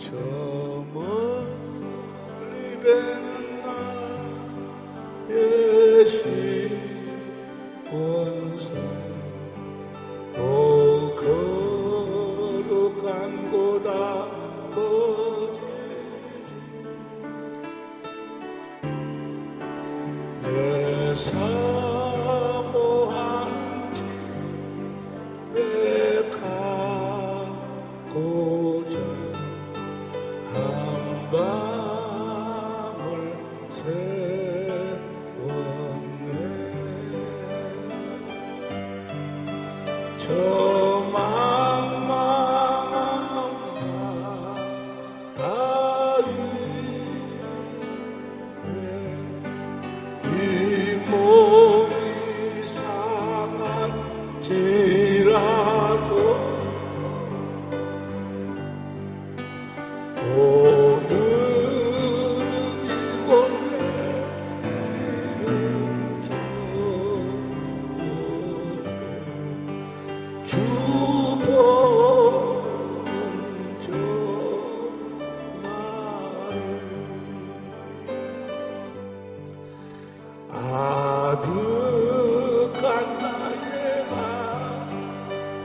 저 멀리 배는 나의 시원산 오 거룩한 곳 아버지지 내 사모하는 집에 가고자 한밤을 세웠네 저 망망한 바다 위에 이 몸이 상할지라도 오늘은 이곳 내일은 저곳에 주 보는 저 날에 아득한 나의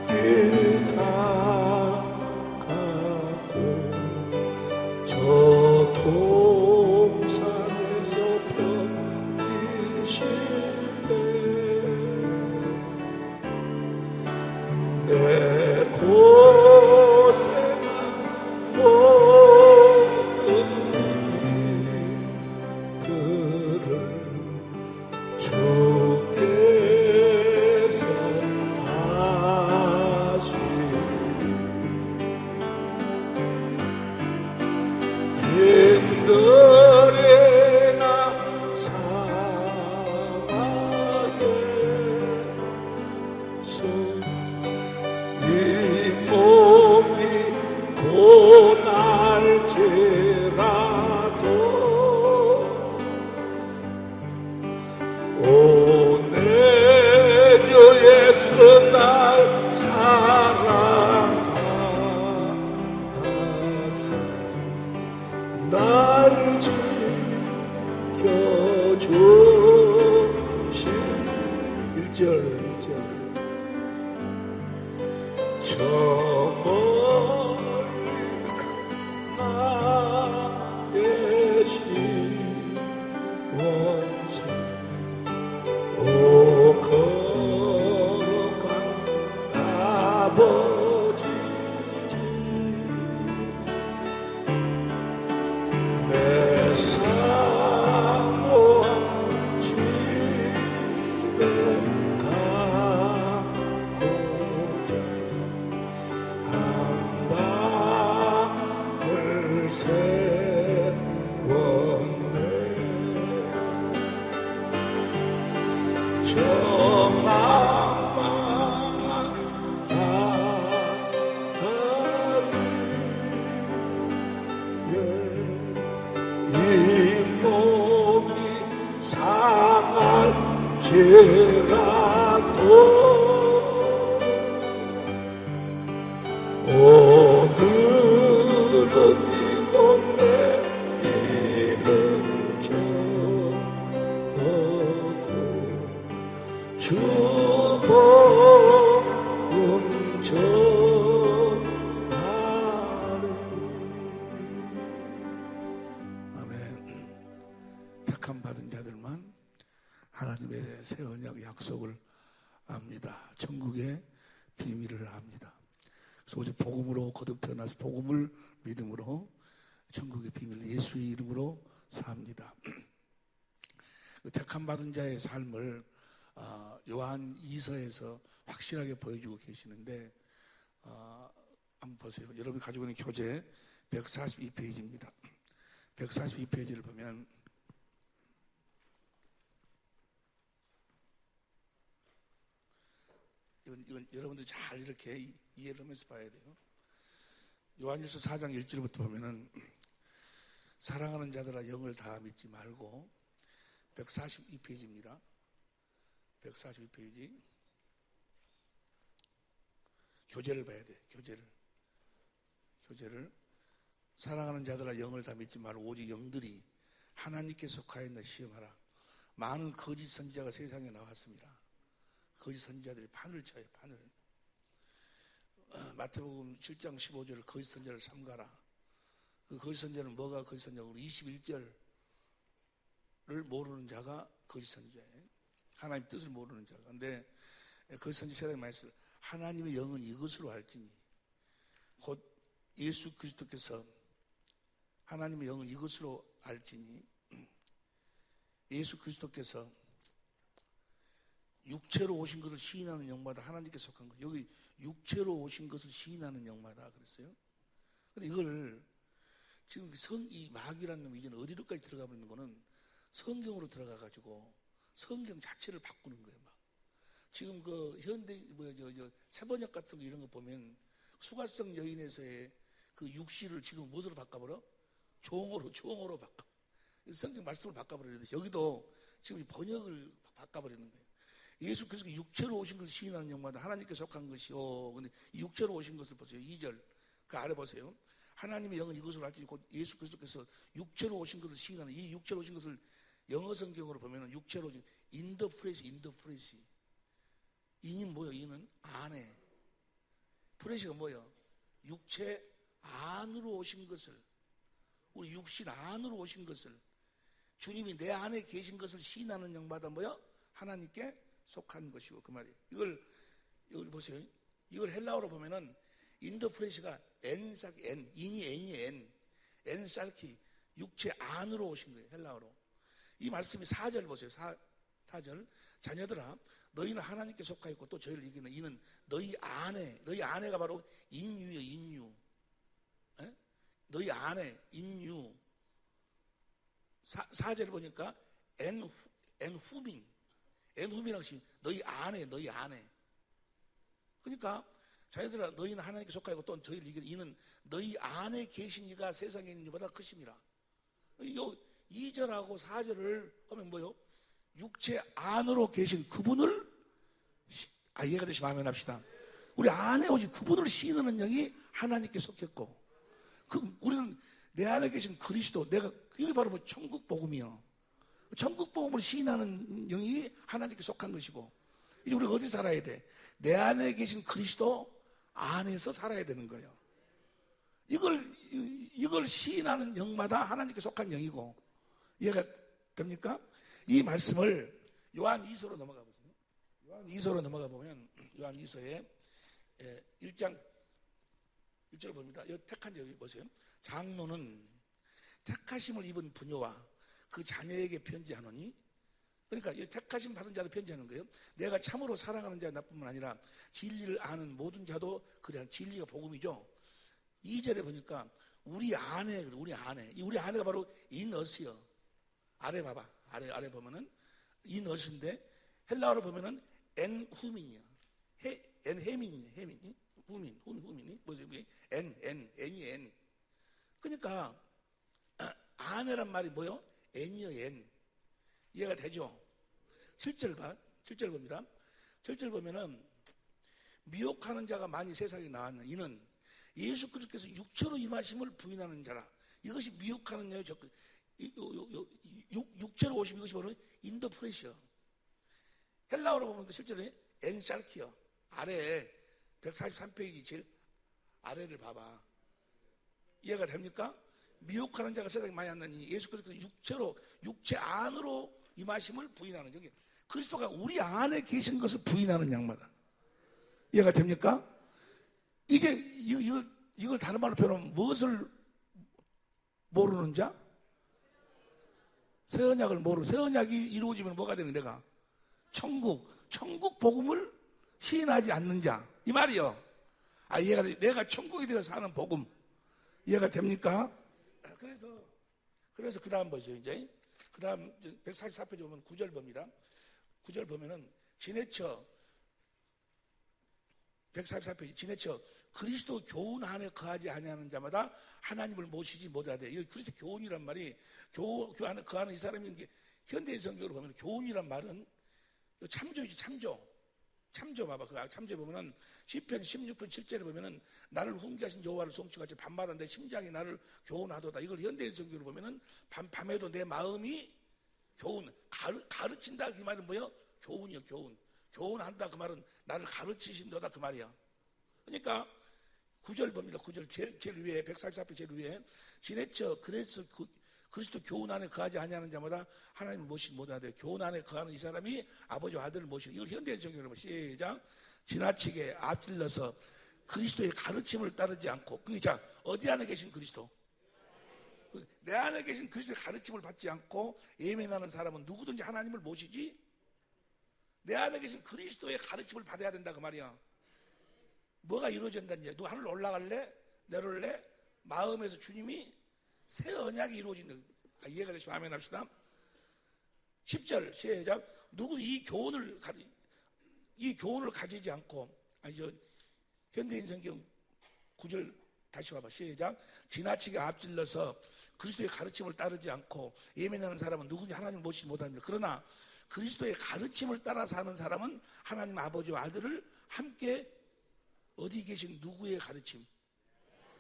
길 닦았고 저 동산에서 편히 쉴 때 내 고생한 모든 일들을 주께서 아시니 빈들에나 사망에서 이 몸이 고날지라도 오 내 주 예수 날 사랑하사 날 지켜주시니 1절 저 멀리 나의 시원산 오 거룩한 아버지지 내 사모한 집에 가고자 한밤을 세웠네 저 망망한 바다에 이 몸이 상할지라도 오늘은 이곳 내일은 저곳 주 복음 전하리 아멘. 택함 받은 자들만 하나님의 새 언약 약속을 압니다. 천국의 비밀을 압니다. 그래서 오직 복음으로 거듭 태어나서 복음을 믿음으로 천국의 비밀 예수의 이름으로 삽니다. 그 택함 받은 자의 삶을 요한 2서에서 확실하게 보여주고 계시는데 한번 보세요. 여러분이 가지고 있는 교재 142페이지입니다. 142페이지를 보면 이건 여러분들이 잘 이렇게 이해를 하면서 봐야 돼요. 요한일서 4장 1절부터 보면은 사랑하는 자들아 영을 다 믿지 말고 142페이지입니다. 142페이지 교재를 봐야 돼. 교재를 사랑하는 자들아 영을 다 믿지 말고 오직 영들이 하나님께 속하였나 시험하라. 많은 거짓 선지자가 세상에 나왔습니다. 거짓 선지자들이 판을 쳐요. 판을. 마태복음 7장 15절을 거짓 선지자를 삼가라. 그 거짓 선지자는 뭐가 거짓 선지자고 21절을 모르는 자가 거짓 선지자예요. 하나님 뜻을 모르는 자가. 근데 거짓 선지자 세상에 많이 있어요. 하나님의 영은 이것으로 알지니, 곧 예수 그리스도께서 하나님의 영은 이것으로 알지니, 예수 그리스도께서 육체로 오신 것을 시인하는 영마다 하나님께 속한 것. 여기 육체로 오신 것을 시인하는 영마다 그랬어요. 근데 이걸 지금 이 마귀라는 놈이 이제는 어디로까지 들어가 버리는 거는 성경으로 들어가 가지고 성경 자체를 바꾸는 거예요. 막 지금 그 현대 세번역 같은 거 이런 거 보면 수가성 여인에서의 그 육시를 지금 무엇으로 바꿔버려? 종으로 바꿔. 성경 말씀을 바꿔버리는데 여기도 지금 번역을 바꿔버리는 거예요. 예수 그리스도가 육체로 오신 것을 시인하는 영마다 하나님께 속한 것이요. 근데 이 육체로 오신 것을 보세요. 2절 그 아래 보세요. 하나님의 영은 이것으로 알지, 곧 예수 그리스도께서 육체로 오신 것을 시인하는, 이 육체로 오신 것을 영어 성경으로 보면은 육체로 in the flesh. 인이 뭐예요? 인은 안에. flesh가 뭐예요? 육체 안으로 오신 것을, 우리 육신 안으로 오신 것을, 주님이 내 안에 계신 것을 시인하는 영마다 뭐요? 하나님께 속한 것이고, 그 말이에요. 이걸 보세요. 이걸 헬라어로 보면은 in the flesh가 엔살키, 인이 n이 엔살키, 육체 안으로 오신 거예요. 헬라어로. 이 말씀이 4절 보세요. 4절. 자녀들아, 너희는 하나님께 속하 있고 또 저희를 이기는 이는 너희 안에가 바로 인유예요. 인유. 에? 너희 안에 인유. 4절을 보니까 엔후민이라고 하시면 너희 안에. 그러니까 자녀들아, 너희는 하나님께 속하 있고 또 저희를 이기는 이는 너희 안에 계신 이가 세상에 있는 이보다 크심이라. 2절하고 4절을 하면 뭐요? 육체 안으로 계신 그분을 이해가 되시면 아멘 합시다. 우리 안에 오신 그분을 시인하는 영이 하나님께 속했고, 우리는 내 안에 계신 그리스도, 여기 바로 뭐 천국 복음이요. 천국 복음을 시인하는 영이 하나님께 속한 것이고, 이제 우리가 어디 살아야 돼? 내 안에 계신 그리스도 안에서 살아야 되는 거예요. 이걸 시인하는 영마다 하나님께 속한 영이고, 이해가 됩니까? 이 말씀을 요한 2서로 넘어가 보세요. 요한 2서로 넘어가 보면 요한 2서에 1장 1절 봅니다. 여기 택한 여기 보세요. 장로는 택하심을 입은 부녀와 그 자녀에게 편지하노니, 그러니까 이 택하심 받은 자도 편지하는 거예요. 내가 참으로 사랑하는 자 나뿐만 아니라 진리를 아는 모든 자도 그래. 진리가 복음이죠. 2절에 보니까 우리 안에가 바로 in us요. 아래 봐봐. 아래 보면은 in us인데 헬라어로 보면은 en humin이야. en hemin이. 후민이 뭐죠? n이 n. 그러니까 아내란 말이 뭐요? n이요, n. 이해가 되죠? 7절 봅니다. 7절 보면은 미혹하는 자가 많이 세상에 나왔는 이는 예수 그리스도께서 육체로 임하심을 부인하는 자라. 이것이 미혹하는 자요. 육체로 오심, 이것이 바로 인더 프레시어. 헬라어로 보면 실제로 엔살키어. 아래에 143페이지 제일 아래를 봐봐. 이해가 됩니까? 미혹하는 자가 세상에 많이 왔나니 예수 그리스도 육체 안으로 임하심을 부인하는, 여기 그리스도가 우리 안에 계신 것을 부인하는 양마다. 이해가 됩니까? 이걸 다른 말로 표현하면 무엇을 모르는 자? 새 언약을 모르는. 새 언약이 이루어지면 뭐가 되는, 내가 천국 복음을 시인하지 않는 자, 이 말이요. 이해가 돼. 내가 천국에 대해서 사는 복음. 이해가 됩니까? 그래서 그 다음 보죠. 이제 그 다음 144페이지 보면 9절 봅니다. 9절 보면은 지내쳐 144페이지 지내쳐 그리스도 교훈 안에 거하지 아니하는 자마다 하나님을 모시지 못하되. 이 그리스도 교훈이란 말이 그 안에 이 사람이 현대 성경으로 보면 교훈이란 말은 참조이지. 참조 봐봐. 그 참조 보면은 시편 16편 7절에 보면은 나를 훈계하신 여호와를 송축하지 밤마다 내 심장이 나를 교훈하도다. 이걸 현대성경으로 보면은 밤에도 내 마음이 가르친다. 그 말은 뭐예요? 교훈이요, 교훈. 교훈한다. 그 말은 나를 가르치신도다. 그 말이야. 그러니까 9절 봅니다. 9절 제일 위에 144편 제일 위에 지내쳐 그래서 그리스도 교훈 안에 거하지 아니하는 자마다 하나님을 모시지 못하되 교훈 안에 거하는 이 사람이 아버지와 아들을 모시고 이걸 현대성경으로 시작 지나치게 앞질러서 그리스도의 가르침을 따르지 않고 자 어디 안에 계신 그리스도 내 안에 계신 그리스도의 가르침을 받지 않고 예매하는 사람은 누구든지 하나님을 모시지 내 안에 계신 그리스도의 가르침을 받아야 된다 그 말이야. 뭐가 이루어진다는 얘기야. 너 하늘 올라갈래? 내려올래? 마음에서 주님이 새 언약이 이루어진다. 이해가 되시면 아멘 합시다. 10절 시작. 누구 이 교훈을 가지지 않고 현대인 성경 9절 다시 봐봐. 시작. 지나치게 앞질러서 그리스도의 가르침을 따르지 않고 예매하는 사람은 누구든지 하나님을 모시지 못합니다. 그러나 그리스도의 가르침을 따라 사는 사람은 하나님 아버지와 아들을 함께 어디 계신 누구의 가르침?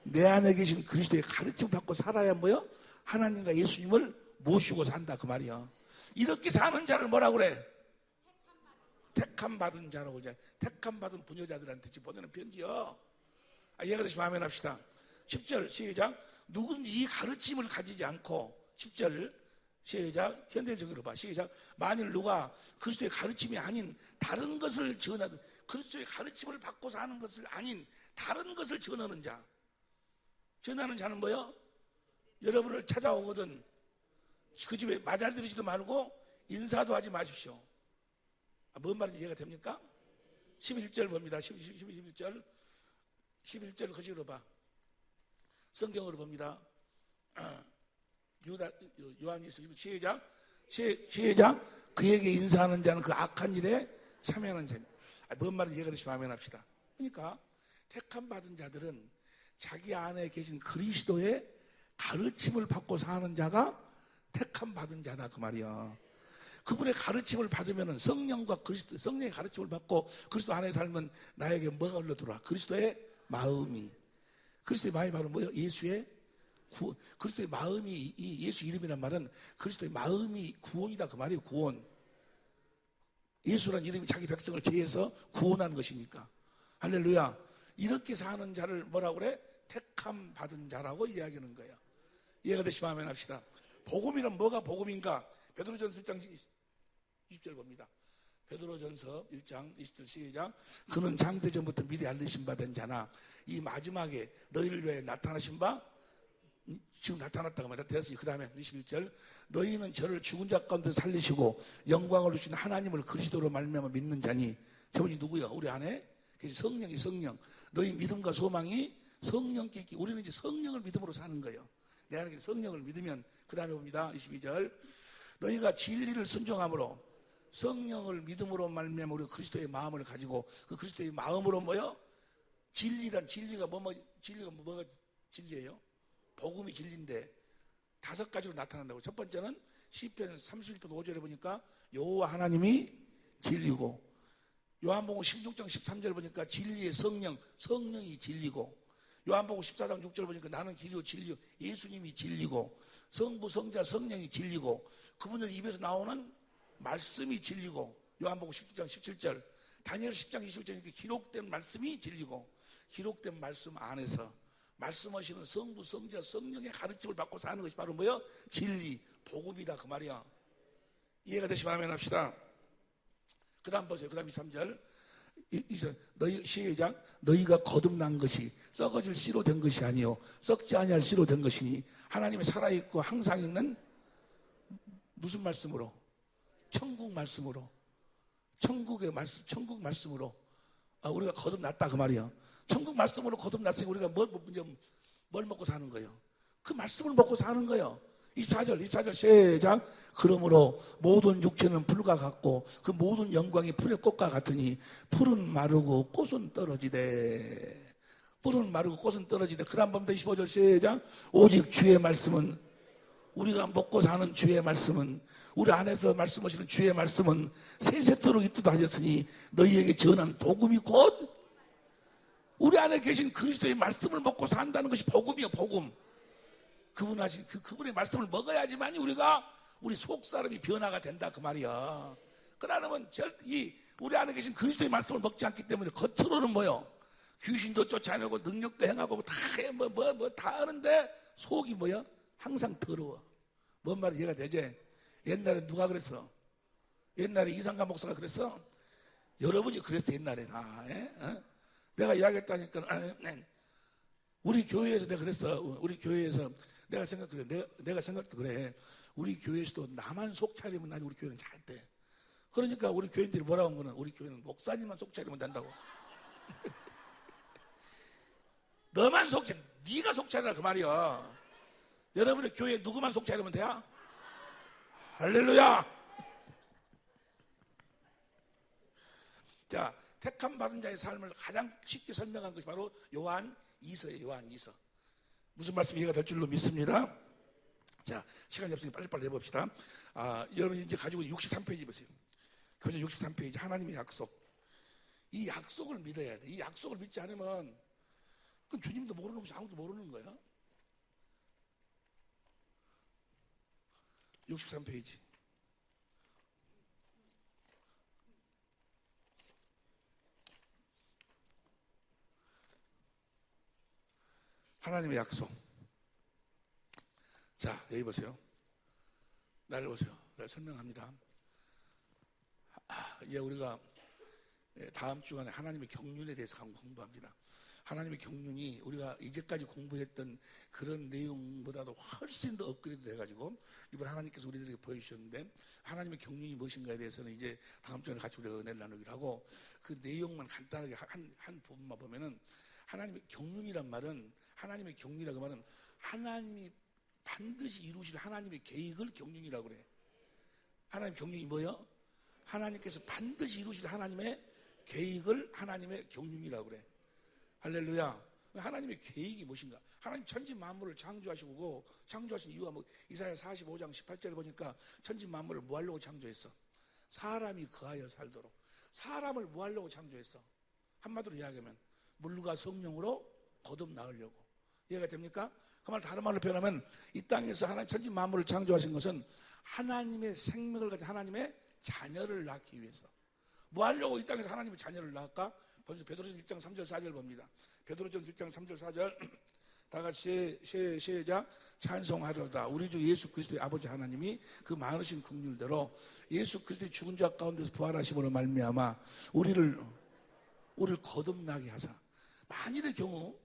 내 안에 계신 그리스도의 가르침을 받고 살아야 뭐요? 하나님과 예수님을 모시고 산다 그 말이야. 이렇게 사는 자를 뭐라고 그래? 택함 받은 자라고 그러잖아. 택함 받은 부녀자들한테 지금 보내는 편지요. 이해가 되시면 아멘 합시다. 10절 시작. 누구든지 이 가르침을 가지지 않고 10절 시작. 현대적으로 봐. 시작. 만일 누가 그리스도의 가르침이 아닌 다른 것을 전하는 그리스도의 가르침을 받고 사는 것을 아닌 다른 것을 전하는 자. 전하는 자는 뭐요? 여러분을 찾아오거든 그 집에 맞아들이지도 말고 인사도 하지 마십시오. 뭔 말인지 이해가 됩니까? 11절 봅니다. 11절 거시로 봐. 성경으로 봅니다. 요한이 시작 그에게 인사하는 자는 그 악한 일에 참여하는 자입니다. 뭔 말인지 이해가 되시면 아멘 합시다. 그러니까 택함 받은 자들은 자기 안에 계신 그리스도의 가르침을 받고 사는 자가 택함 받은 자다 그 말이야. 그분의 가르침을 받으면 성령과 성령의 가르침을 받고 그리스도 안에 살면 나에게 뭐가 흘러들어와? 그리스도의 마음이. 그리스도의 마음이 바로 뭐예요? 예수의 구원. 그리스도의 마음이 이 예수 이름이란 말은 그리스도의 마음이 구원이다 그 말이에요. 구원. 예수란 이름이 자기 백성을 제해서 구원하는 것이니까. 할렐루야. 이렇게 사는 자를 뭐라고 그래? 택함 받은 자라고 이야기하는 거예요. 이해가 되시면 아멘 합시다. 복음이란 뭐가 복음인가? 베드로전서 1장 20절 봅니다. 베드로전서 1장 20절 시작. 그는 창세전부터 미리 알리신 바 된 자나 이 마지막에 너희를 위해 나타나신 바 지금 나타났다고 말이야. 됐으니 그 다음에 21절 너희는 저를 죽은 자 가운데 살리시고 영광을 주신 하나님을 그리스도로 말미암아 믿는 자니 저분이 누구야? 우리 안에 성령이 성령. 너희 믿음과 소망이 성령께 있기. 우리는 이제 성령을 믿음으로 사는 거예요. 내 안에 성령을 믿으면 그 다음에 봅니다. 22절 너희가 진리를 순종함으로 성령을 믿음으로 말미암아 우리 그리스도의 마음을 가지고 그 그리스도의 마음으로 뭐요? 진리란 진리가 뭐가 진리예요? 복음이 진리인데 5가지로 나타난다고. 첫 번째는 시편 31편 5절에 보니까 여호와 하나님이 진리고 요한복음 16장 13절 보니까 진리의 성령이 진리고 요한복음 14장 6절 보니까 나는 길이요 진리요 예수님이 진리고 성부 성자 성령이 진리고 그분들 입에서 나오는 말씀이 진리고 요한복음 19장 17절 다니엘 10장 21절이니까 기록된 말씀이 진리고 기록된 말씀 안에서 말씀하시는 성부 성자 성령의 가르침을 받고 사는 것이 바로 뭐야? 진리 복음이다 그 말이야. 이해가 되시면 아멘 합시다. 그 다음 보세요. 그 다음 23절 너희 시작 너희가 거듭난 것이 썩어질 씨로 된 것이 아니요 썩지 아니할 씨로 된 것이니 하나님이 살아있고 항상 있는 무슨 말씀으로? 천국 말씀으로. 천국의 말씀, 천국 말씀으로 우리가 거듭났다 그 말이야. 천국 말씀으로 거듭났으니 우리가 뭘 먹고 사는 거예요? 그 말씀을 먹고 사는 거예요. 24절 시작. 그러므로 모든 육체는 풀과 같고 그 모든 영광이 풀의 꽃과 같으니 풀은 마르고 꽃은 떨어지되 그 다음 봅니다. 25절 시작. 오직 주의 말씀은 우리가 먹고 사는 주의 말씀은, 우리 안에서 말씀하시는 주의 말씀은 세세토록 있도다하셨으니 너희에게 전한 복음이 곧, 우리 안에 계신 그리스도의 말씀을 먹고 산다는 것이 복음이요, 복음. 그분의 말씀을 먹어야지만 우리 속 사람이 변화가 된다, 그 말이야. 그러면 우리 안에 계신 그리스도의 말씀을 먹지 않기 때문에 겉으로는 뭐요? 귀신도 쫓아내고 능력도 행하고 다 해, 다 하는데 속이 뭐야? 항상 더러워. 뭔 말이 이해가 되지? 옛날에 누가 그랬어? 옛날에 이상가 목사가 그랬어? 여러분이 그랬어, 옛날에. 내가 이야기했다니까. 우리 교회에서 내가 그랬어. 우리 교회에서 내가 생각도 그래. 우리 교회에서도 나만 속 차리면 우리 교회는 잘 돼. 그러니까 우리 교인들이 뭐라고 한 거는, 우리 교회는 목사님만 속 차리면 된다고. 너만 속 차려, 네가 속 차리라, 그 말이야. 여러분의 교회에 누구만 속 차리면 돼요? 할렐루야. 자, 택함 받은 자의 삶을 가장 쉽게 설명한 것이 바로 요한 2서예요. 요한 2서. 무슨 말씀이 이해가 될 줄로 믿습니다. 자, 시간이 없으니 빨리빨리 해봅시다. 여러분이 이제 가지고 63페이지 보세요. 교재 63페이지, 하나님의 약속. 이 약속을 믿어야 돼. 이 약속을 믿지 않으면 그건 주님도 모르는 것이 아무도 모르는 거야. 63페이지. 하나님의 약속. 자, 여기 보세요. 나를 보세요. 내가 설명합니다. 이제 우리가 다음 주간에 하나님의 경륜에 대해서 공부합니다. 하나님의 경륜이 우리가 이제까지 공부했던 그런 내용보다도 훨씬 더 업그레이드 돼가지고 이번 하나님께서 우리들에게 보여주셨는데, 하나님의 경륜이 무엇인가에 대해서는 이제 다음 주에 같이 우리가 은혜를 나누기로 하고, 그 내용만 간단하게 한 부분만 보면은, 하나님의 경륜이란 말은, 하나님의 경륜이라고 말은 하나님이 반드시 이루실 하나님의 계획을 경륜이라고 그래. 하나님의 경륜이 뭐예요? 하나님께서 반드시 이루실 하나님의 계획을 하나님의 경륜이라고 그래. 할렐루야. 하나님의 계획이 무엇인가? 하나님 천지 만물을 창조하시고, 창조하신 이유가 뭐, 이사야 45장 18절에 보니까 천지 만물을 뭐 하려고 창조했어? 사람이 거하여 살도록. 사람을 뭐 하려고 창조했어? 한마디로 이야기하면 물과 성령으로 거듭 낳으려고. 이해가 됩니까? 그 말 다른 말로 표현하면, 이 땅에서 하나님 천지 만물을 창조하신 것은 하나님의 생명을 가진 하나님의 자녀를 낳기 위해서. 뭐 하려고 이 땅에서 하나님의 자녀를 낳을까? 먼저 베드로전서 1장 3절 4절 봅니다. 베드로전서 1장 3절 4절 다 같이 시작. 찬송하려다 우리 주 예수 그리스도의 아버지 하나님이 그 많으신 긍휼대로 예수 그리스도의 죽은 자 가운데서 부활하심으로 말미암아 우리를 거듭나게 하사. 만일의 경우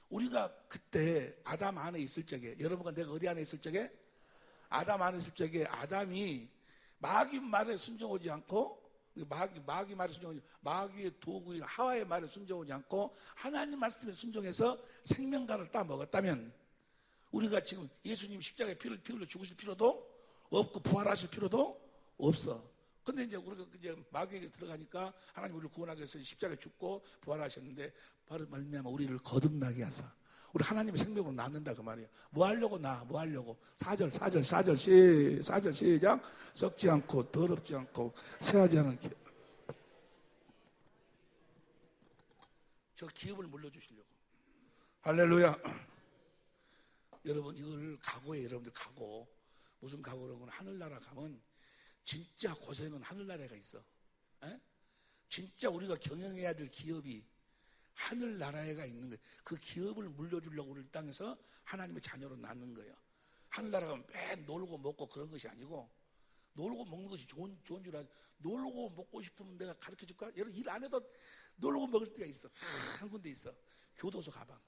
우리가 그때 아담 안에 있을 적에, 여러분과 내가 어디 안에 있을 적에? 아담 안에 있을 적에 아담이 마귀 말에 순종하지 않고, 마귀 말에 순종하지, 마귀의 도구인 하와의 말에 순종하지 않고 하나님 말씀에 순종해서 생명과를 따 먹었다면, 우리가 지금 예수님 십자가에 피를 흘려 죽으실 필요도 없고 부활하실 필요도 없어. 근데 이제 우리가 이제 마귀에게 들어가니까 하나님 우리를 구원하기 위해서 십자가에 죽고 부활하셨는데, 바로 말미암아 우리를 거듭나게 하사 우리 하나님의 생명으로 낳는다, 그 말이야. 뭐 하려고 뭐 하려고? 4절 시작. 썩지 않고 더럽지 않고 새하지 않은 기업. 저 기업을 물려주시려고. 할렐루야. 여러분, 이걸 각오해. 여러분들 각오. 무슨 각오라고는, 하늘나라 가면 진짜 고생은 하늘나라가 있어. 에? 진짜 우리가 경영해야 될 기업이 하늘나라에가 있는 거예요. 그 기업을 물려주려고 우리 땅에서 하나님의 자녀로 낳는 거예요. 하늘나라 가면 매 놀고 먹고 그런 것이 아니고, 놀고 먹는 것이 좋은 줄 알아. 놀고 먹고 싶으면 내가 가르쳐 줄까? 여러분, 일 안 해도 놀고 먹을 때가 있어. 한 군데 있어. 교도소 가방.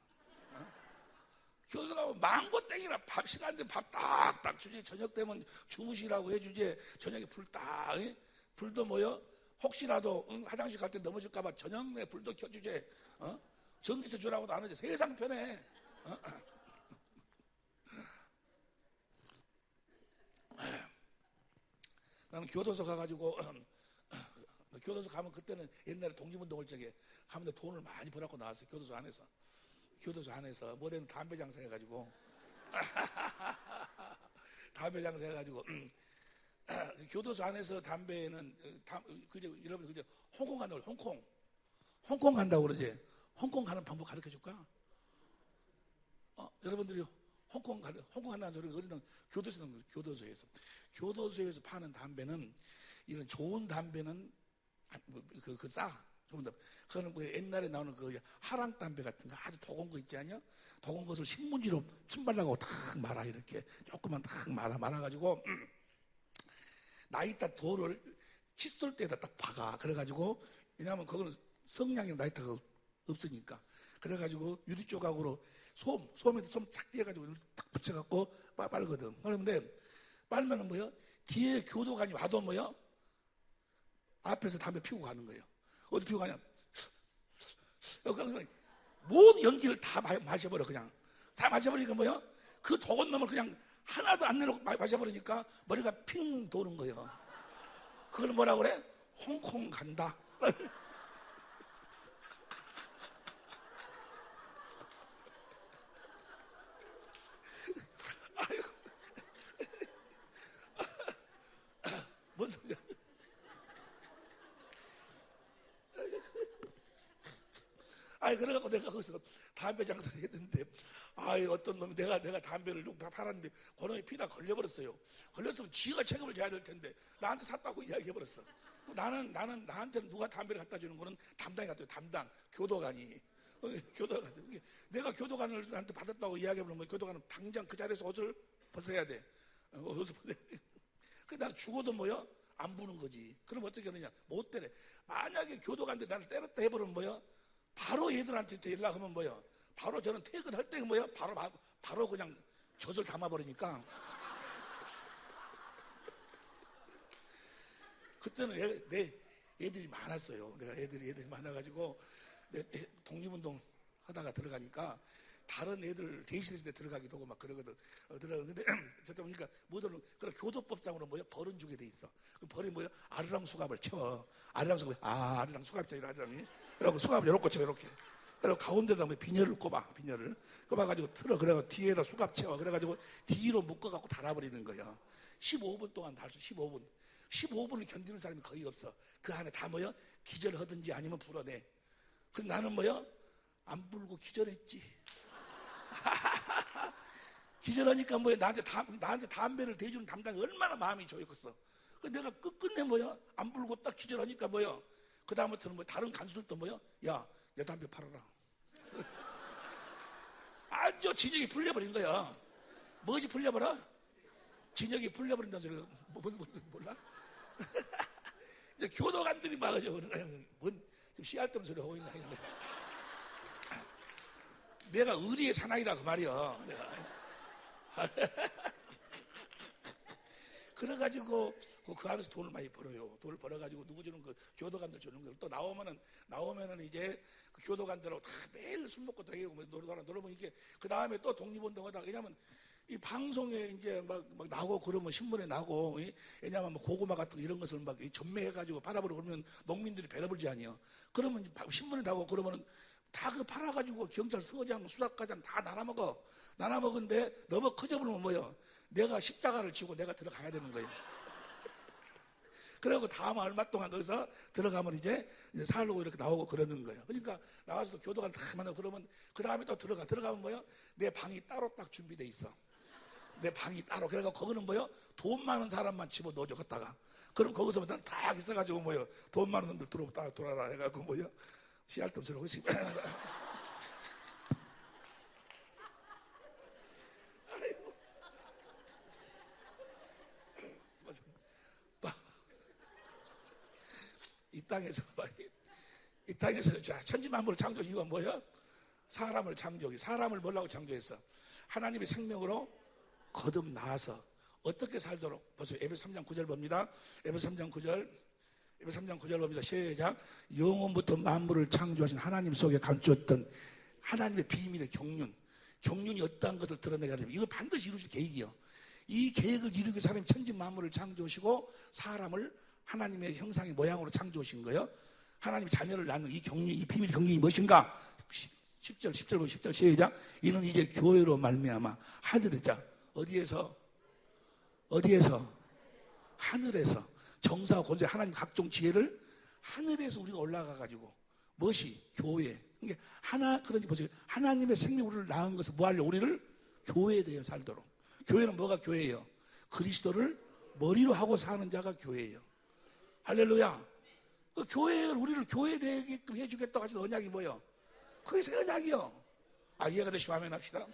교도소 가면 망고 땡이라 밥 시간대 밥 딱딱 주지. 저녁 되면 주무시라고 해주지. 저녁에 불 딱. 불도 뭐요? 혹시라도 화장실 갈 때 넘어질까봐 저녁 내 불도 켜주지. 전기세 주라고도 안 하지. 세상 편해. 나는 교도소 가가지고 교도소 가면, 그때는 옛날에 독립운동 할 적에 가면 돈을 많이 벌었고 나왔어요. 교도소 안에서 뭐든 담배 장사 해가지고 담배 장사해가지고 교도소 안에서 담배는 여러분 그죠? 홍콩 간다고 홍콩 간다고 그러지. 홍콩 가는 방법 가르쳐 줄까? 여러분들이 홍콩 간다는 소리가 어디든 교도소에서 파는 담배는 이런 좋은 담배는 싸. 좋은 담배. 그거는 뭐 옛날에 나오는 그 하랑 담배 같은 거 아주 도건 거 있지 않냐? 도건 것을 신문지로 침발라고 탁 말아 이렇게 조금만 탁 말아가지고 나이타 돌을 칫솔 때에다 딱 박아. 그래가지고 왜냐하면 그거는 성냥이나 나이타가 없으니까. 그래가지고 유리 조각으로 솜에다 솜 착 띄어가지고 딱 붙여갖고 빨거든. 그런데 빨면은 뭐요? 뒤에 교도관이 와도 뭐요? 앞에서 담배 피우고 가는 거예요. 어디 피우고 가냐? 모든 연기를 다 마셔버려 그냥. 다 마셔버리니까 뭐요? 그 도건 놈을 그냥 하나도 안 내놓고 마셔버리니까 머리가 핑 도는 거예요. 그걸 뭐라 그래? 홍콩 간다. 뭔 소리야? 그래갖고 내가 거기서 담배 장사를 했는데, 어떤 놈이 내가 담배를 좀 팔았는데, 그 놈이 피다 걸려버렸어요. 걸렸으면 지가 책임을 져야 될 텐데, 나한테 샀다고 이야기해버렸어. 나한테는 누가 담배를 갖다 주는 거는 담당이 갖다 줘, 담당. 교도관이. 교도관. 내가 교도관한테 받았다고 이야기해보면, 교도관은 당장 그 자리에서 옷을 벗어야 돼. 옷을 벗어야 돼. 나는 죽어도 뭐요? 안 부는 거지. 그럼 어떻게 하느냐? 못 때려. 만약에 교도관한테 나를 때렸다 해버리면 뭐요? 바로 얘들한테 연락하면 뭐요? 바로 저는 퇴근할 때 뭐요? 바로 그냥 젖을 담아버리니까. 그때는 내 애들이 많았어요. 내가 애들이 많아가지고 독립운동 하다가 들어가니까 다른 애들 대신해서 들어가기도 하고 막 그러거든. 들어가는데 저때 보니까 뭐든 그런 교도법상으로 뭐야? 벌은 주게 돼 있어. 그 벌이 뭐야? 아르랑 수갑을 쳐. 아르랑 수갑 쳐. 아르랑이. 그래갖고 수갑을 이렇게 쳐 이렇게. 그리고 가운데다 뭐 비녀를 비녀를 꼽아가지고 틀어. 그래가지고 뒤에다 수갑 채워. 그래가지고 뒤로 묶어갖고 달아버리는 거야. 15분 동안 달 수. 15분을 견디는 사람이 거의 없어. 그 안에 다 뭐야? 기절하든지 아니면 불어내. 그 나는 뭐야? 안 불고 기절했지. 기절하니까 뭐야? 나한테 담배를 대주는 담당이 얼마나 마음이 좋겠어. 그 내가 끝끝내 뭐야? 안 불고 딱 기절하니까 뭐야? 그 다음부터는 뭐 다른 간수들도 뭐야? 야, 내 담배 팔아라. 아주 진역이 풀려버린 거야. 무엇이 풀려버려? 진역이 풀려버린다는 소리가 무슨 몰라? 이제 교도관들이 막아줘. 뭔 좀 씨알 떠는 소리 하고 있나? 내가 의리의 사나이라 그 말이야. 그래가지고 그 안에서 돈을 많이 벌어요. 돈을 벌어가지고 누구 주는 그 교도관들 주는 걸 또 나오면은 이제 그 교도관들하고 다 매일 술 먹고 다니고 놀아보면 이게 그 다음에 또 독립운동하다가 왜냐면 이 방송에 이제 막 나오고 그러면 신문에 나고 왜냐면 뭐 고구마 같은 이런 것을 막 전매해가지고 팔아버리고 그러면 농민들이 배려불지 아니요. 그러면 신문에 나오고 그러면은 다 그 팔아가지고 경찰서장, 수사과장 다 나눠먹은데 너무 커져버리면 뭐요? 내가 십자가를 지고 내가 들어가야 되는 거예요. 그리고 다음 얼마 동안 거기서 들어가면 이제 살고 이렇게 나오고 그러는 거예요. 그러니까 나와서도 교도관 다 만나고 그러면 그 다음에 또 들어가면 뭐요? 내 방이 따로 딱 준비돼 있어. 내 방이 따로. 그래서 거기는 뭐요? 돈 많은 사람만 집어 넣어줘, 걷다가. 그럼 거기서 난 딱 있어가지고 뭐요? 돈 많은 놈들 들어오면 딱 돌아라 해가지고 뭐요? 씨알tom 소리하고 있어. 이 땅에서 천지만물을 창조한 이유가 뭐야? 사람을 뭐라고 창조했어? 하나님의 생명으로 거듭 나와서 어떻게 살도록. 보세요. 에베소 3장 9절 봅니다. 에베소 3장 9절 봅니다. 시작. 영원부터 만물을 창조하신 하나님 속에 감추었던 하나님의 비밀의 경륜이 어떠한 것을 드러내게 하려면 이걸 반드시 이루실 계획이요. 이 계획을 이루기 위해서 하나님 천지 만물을 창조하시고 사람을 하나님의 형상의 모양으로 창조하신 거예요. 하나님의 자녀를 낳는 이 경륜, 이 비밀의 경륜이 무엇인가? 10절 시작. 이는 이제 교회로 말미암아 하늘의 자 어디에서? 어디에서? 하늘에서. 정사와 권세, 하나님 각종 지혜를 하늘에서 우리가 올라가 가지고 무엇이? 교회. 그러니까 그러니 보세요. 하나님의 생명 우리를 낳은 것은 뭐 하려? 우리를 교회에 대해 살도록. 교회는 뭐가 교회예요? 그리스도를 머리로 하고 사는 자가 교회예요. 할렐루야. 그 교회를 우리를 교회에 되게끔 해주겠다고 하셔서 언약이 뭐예요? 그게 새 언약이요. 이해가 되시면 아멘 합시다.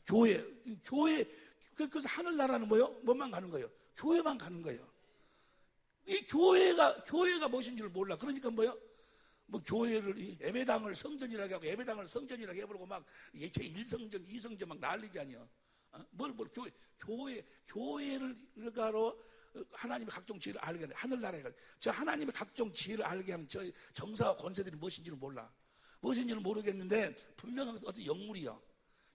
교회. 그래서 하늘나라는 뭐예요? 뭐만 가는 거예요? 교회만 가는 거예요. 이 교회가 무엇인지를 몰라. 그러니까 뭐예요? 뭐 교회를 예배당을 성전이라고 하고 예배당을 성전이라고 해버리고 막 예체 1성전 2성전 막 난리지 아니야. 교회를 가로 하나님의 각종 지혜를 알게 하는 하늘나라에 가. 저 하나님의 각종 지혜를 알게 하는 저 정사와 권세들이 무엇인지를 몰라. 무엇인지는 모르겠는데 분명한 어떤 영물이요.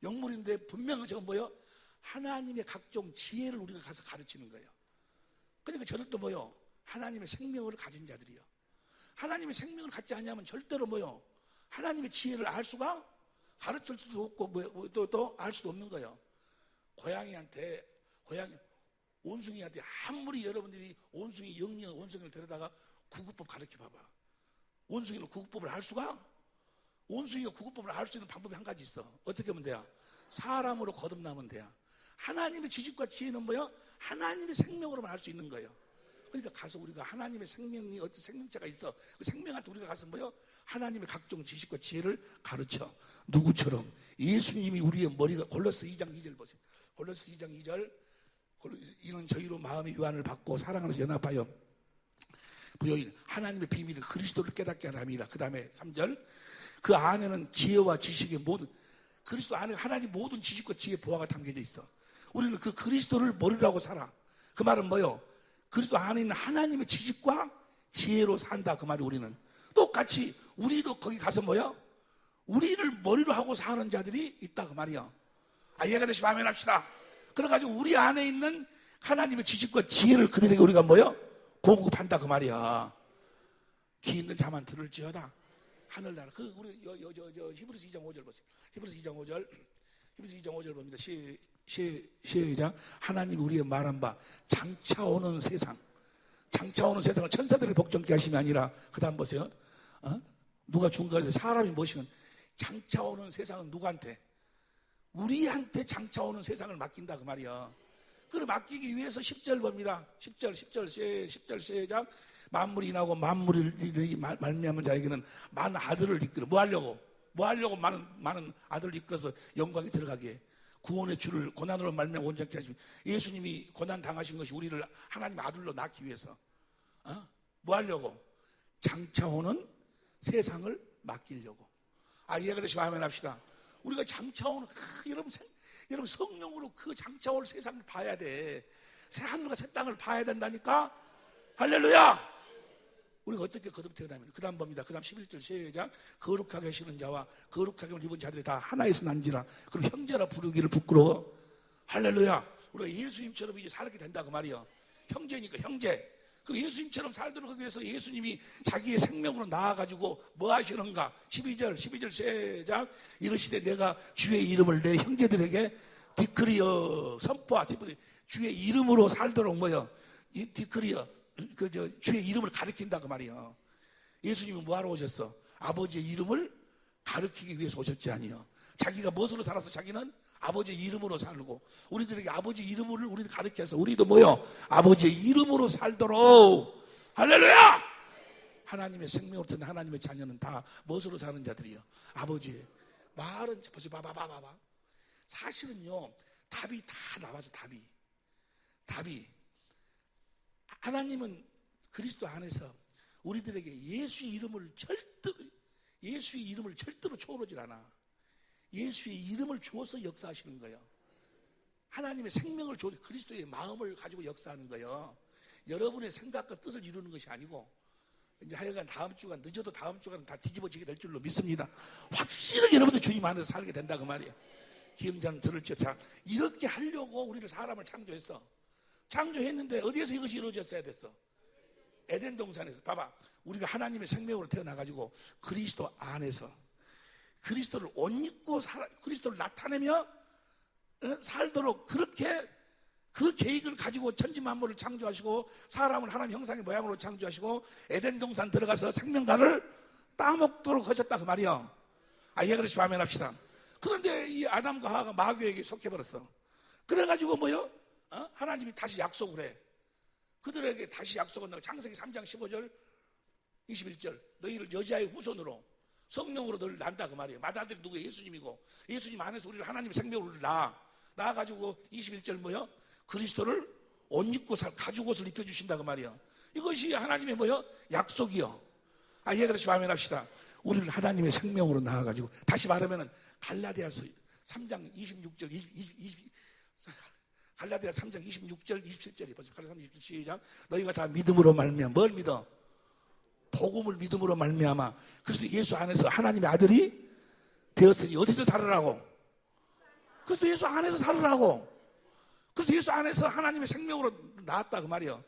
영물인데 분명한 저건 뭐요? 하나님의 각종 지혜를 우리가 가서 가르치는 거예요. 그러니까 저들도 뭐요? 하나님의 생명을 가진 자들이요. 하나님의 생명을 갖지 않냐면 절대로 뭐요? 하나님의 지혜를 알 수가 가르칠 수도 없고 또 알 수도 없는 거예요. 원숭이한테 아무리 여러분들이 영리한 원숭이를 데려다가 구구법 가르쳐 봐봐. 원숭이는 구구법을 알 수가? 원숭이가 구구법을 알 수 있는 방법이 한 가지 있어. 어떻게 하면 돼요? 사람으로 거듭나면 돼요. 하나님의 지식과 지혜는 뭐예요? 하나님의 생명으로만 알 수 있는 거예요. 그러니까 가서 우리가 하나님의 생명이 어떤 생명체가 있어. 그 생명한테 우리가 가서 뭐예요? 하나님의 각종 지식과 지혜를 가르쳐. 누구처럼? 예수님이 우리의 머리가. 골로새 2장 2절 보세요. 골로새 2장 2절. 이는 저희로 마음의 유한을 받고 사랑하면서 연합하여 부여인 하나님의 비밀을 그리스도를 깨닫게 하람이라. 그 다음에 3절. 그 안에는 지혜와 지식의 모든, 그리스도 안에 하나님 모든 지식과 지혜 보화가 담겨져 있어. 우리는 그 그리스도를 머리로 하고 살아. 그 말은 뭐요? 그리스도 안에 있는 하나님의 지식과 지혜로 산다. 그 말이. 우리는 똑같이 우리도 거기 가서 뭐요? 우리를 머리로 하고 사는 자들이 있다. 그 말이요. 이해가 되시면 아멘 합시다. 그래가지고 우리 안에 있는 하나님의 지식과 지혜를 그들에게 우리가 뭐요? 공급한다. 그 말이야. 귀 있는 자만 들을지어다. 하늘나라. 우리 히브리서 2장 5절 보세요. 히브리서 2장 5절 봅니다. 시작. 하나님이 우리의 말한 바 장차오는 세상을 천사들이 복종케 하심이 아니라, 그 다음 보세요. 누가 중간에 사람이 무엇이건 장차오는 세상은 누구한테? 우리한테 장차오는 세상을 맡긴다. 그 말이야. 그걸 맡기기 위해서 10절 봅니다. 10절 시작. 만물이 나고 만물이 말미암은 자에게는 많은 아들을 이끌어. 뭐 하려고 많은 아들을 이끌어서 영광에 들어가게. 구원의 주를 고난으로 말미암아 온전케 하시면, 예수님이 고난 당하신 것이 우리를 하나님 아들로 낳기 위해서. 뭐 하려고? 장차오는 세상을 맡기려고. 이해가 되시면 아멘 합시다. 우리가 장차오는 여러분 성령으로 그 장차올 세상을 봐야 돼. 새 하늘과 새 땅을 봐야 된다니까. 할렐루야. 우리가 어떻게 거듭 태어나면, 그 다음 봅니다. 그 다음 11절 시작. 거룩하게 하시는 자와 거룩하게 입은 자들이 다 하나에서 난지라. 그럼 형제라 부르기를 부끄러워. 할렐루야. 우리가 예수님처럼 이제 살게 된다. 그 말이요. 형제니까 형제. 그 예수님처럼 살도록 하기 위해서 예수님이 자기의 생명으로 나와가지고 뭐 하시는가? 12절 시작. 이르시되 내가 주의 이름을 내 형제들에게 디크리어 선포하. 주의 이름으로 살도록 뭐요? 디크리어. 주의 이름을 가르친다. 그 말이요. 예수님은 뭐하러 오셨어? 아버지의 이름을 가르치기 위해서 오셨지 아니요. 자기가 무엇으로 살아서 자기는 아버지의 이름으로 살고, 우리들에게 아버지 이름을 우리를 가르쳐서 우리도 뭐요? 아버지의 이름으로 살도록. 할렐루야. 하나님의 생명으로 든 하나님의 자녀는 다 무엇으로 사는 자들이요? 아버지의 말은 보세요. 봐봐. 사실은요, 답이 다 나와서 답이 하나님은 그리스도 안에서 우리들에게 예수의 이름을 절대로 초월하지 않아. 예수의 이름을 주어서 역사하시는 거예요. 하나님의 생명을 줘, 그리스도의 마음을 가지고 역사하는 거예요. 여러분의 생각과 뜻을 이루는 것이 아니고, 이제 하여간 늦어도 다음 주간은 다 뒤집어지게 될 줄로 믿습니다. 확실하게 여러분들 주님 안에서 살게 된다. 그 말이에요. 기억자는 들을지어다. 이렇게 하려고 우리를 사람을 창조했어. 창조했는데 어디에서 이것이 이루어졌어야 됐어? 에덴 동산에서. 봐봐. 우리가 하나님의 생명으로 태어나가지고 그리스도 안에서 그리스도를 옷 입고 그리스도를 나타내며 살도록 그렇게 그 계획을 가지고 천지만물을 창조하시고 사람을 하나님 형상의 모양으로 창조하시고 에덴 동산 들어가서 생명과를 따먹도록 하셨다 그 말이요. 이해가 되시면 아멘 합시다. 그런데 이 아담과 하와가 마귀에게 속해버렸어. 그래가지고 뭐요? 하나님이 다시 약속을 해. 그들에게 다시 약속은 창세기 3장 15절 21절 너희를 여자의 후손으로 성령으로 너를 낳는다 그 말이에요. 맏아들이 누구예요? 예수님이고 예수님 안에서 우리를 하나님의 생명으로 낳아가지고 21절 뭐요? 그리스도를 옷 입고 가죽 옷을 입혀주신다 그 말이에요. 이것이 하나님의 뭐요? 약속이요. 이해가 되시면 아멘 합시다. 우리를 하나님의 생명으로 낳아가지고 다시 말하면은 갈라디아서 3장 26절 갈라디아 3장 26절 27절이 보세요. 갈라디아 26절 시작. 너희가 다 믿음으로 말미암아 뭘 믿어? 복음을 믿음으로 말미암아 그리스도 예수 안에서 하나님의 아들이 되었으니 어디서 살으라고? 그리스도 예수 안에서 살으라고. 그래서 예수 안에서 하나님의 생명으로 나왔다 그 말이에요.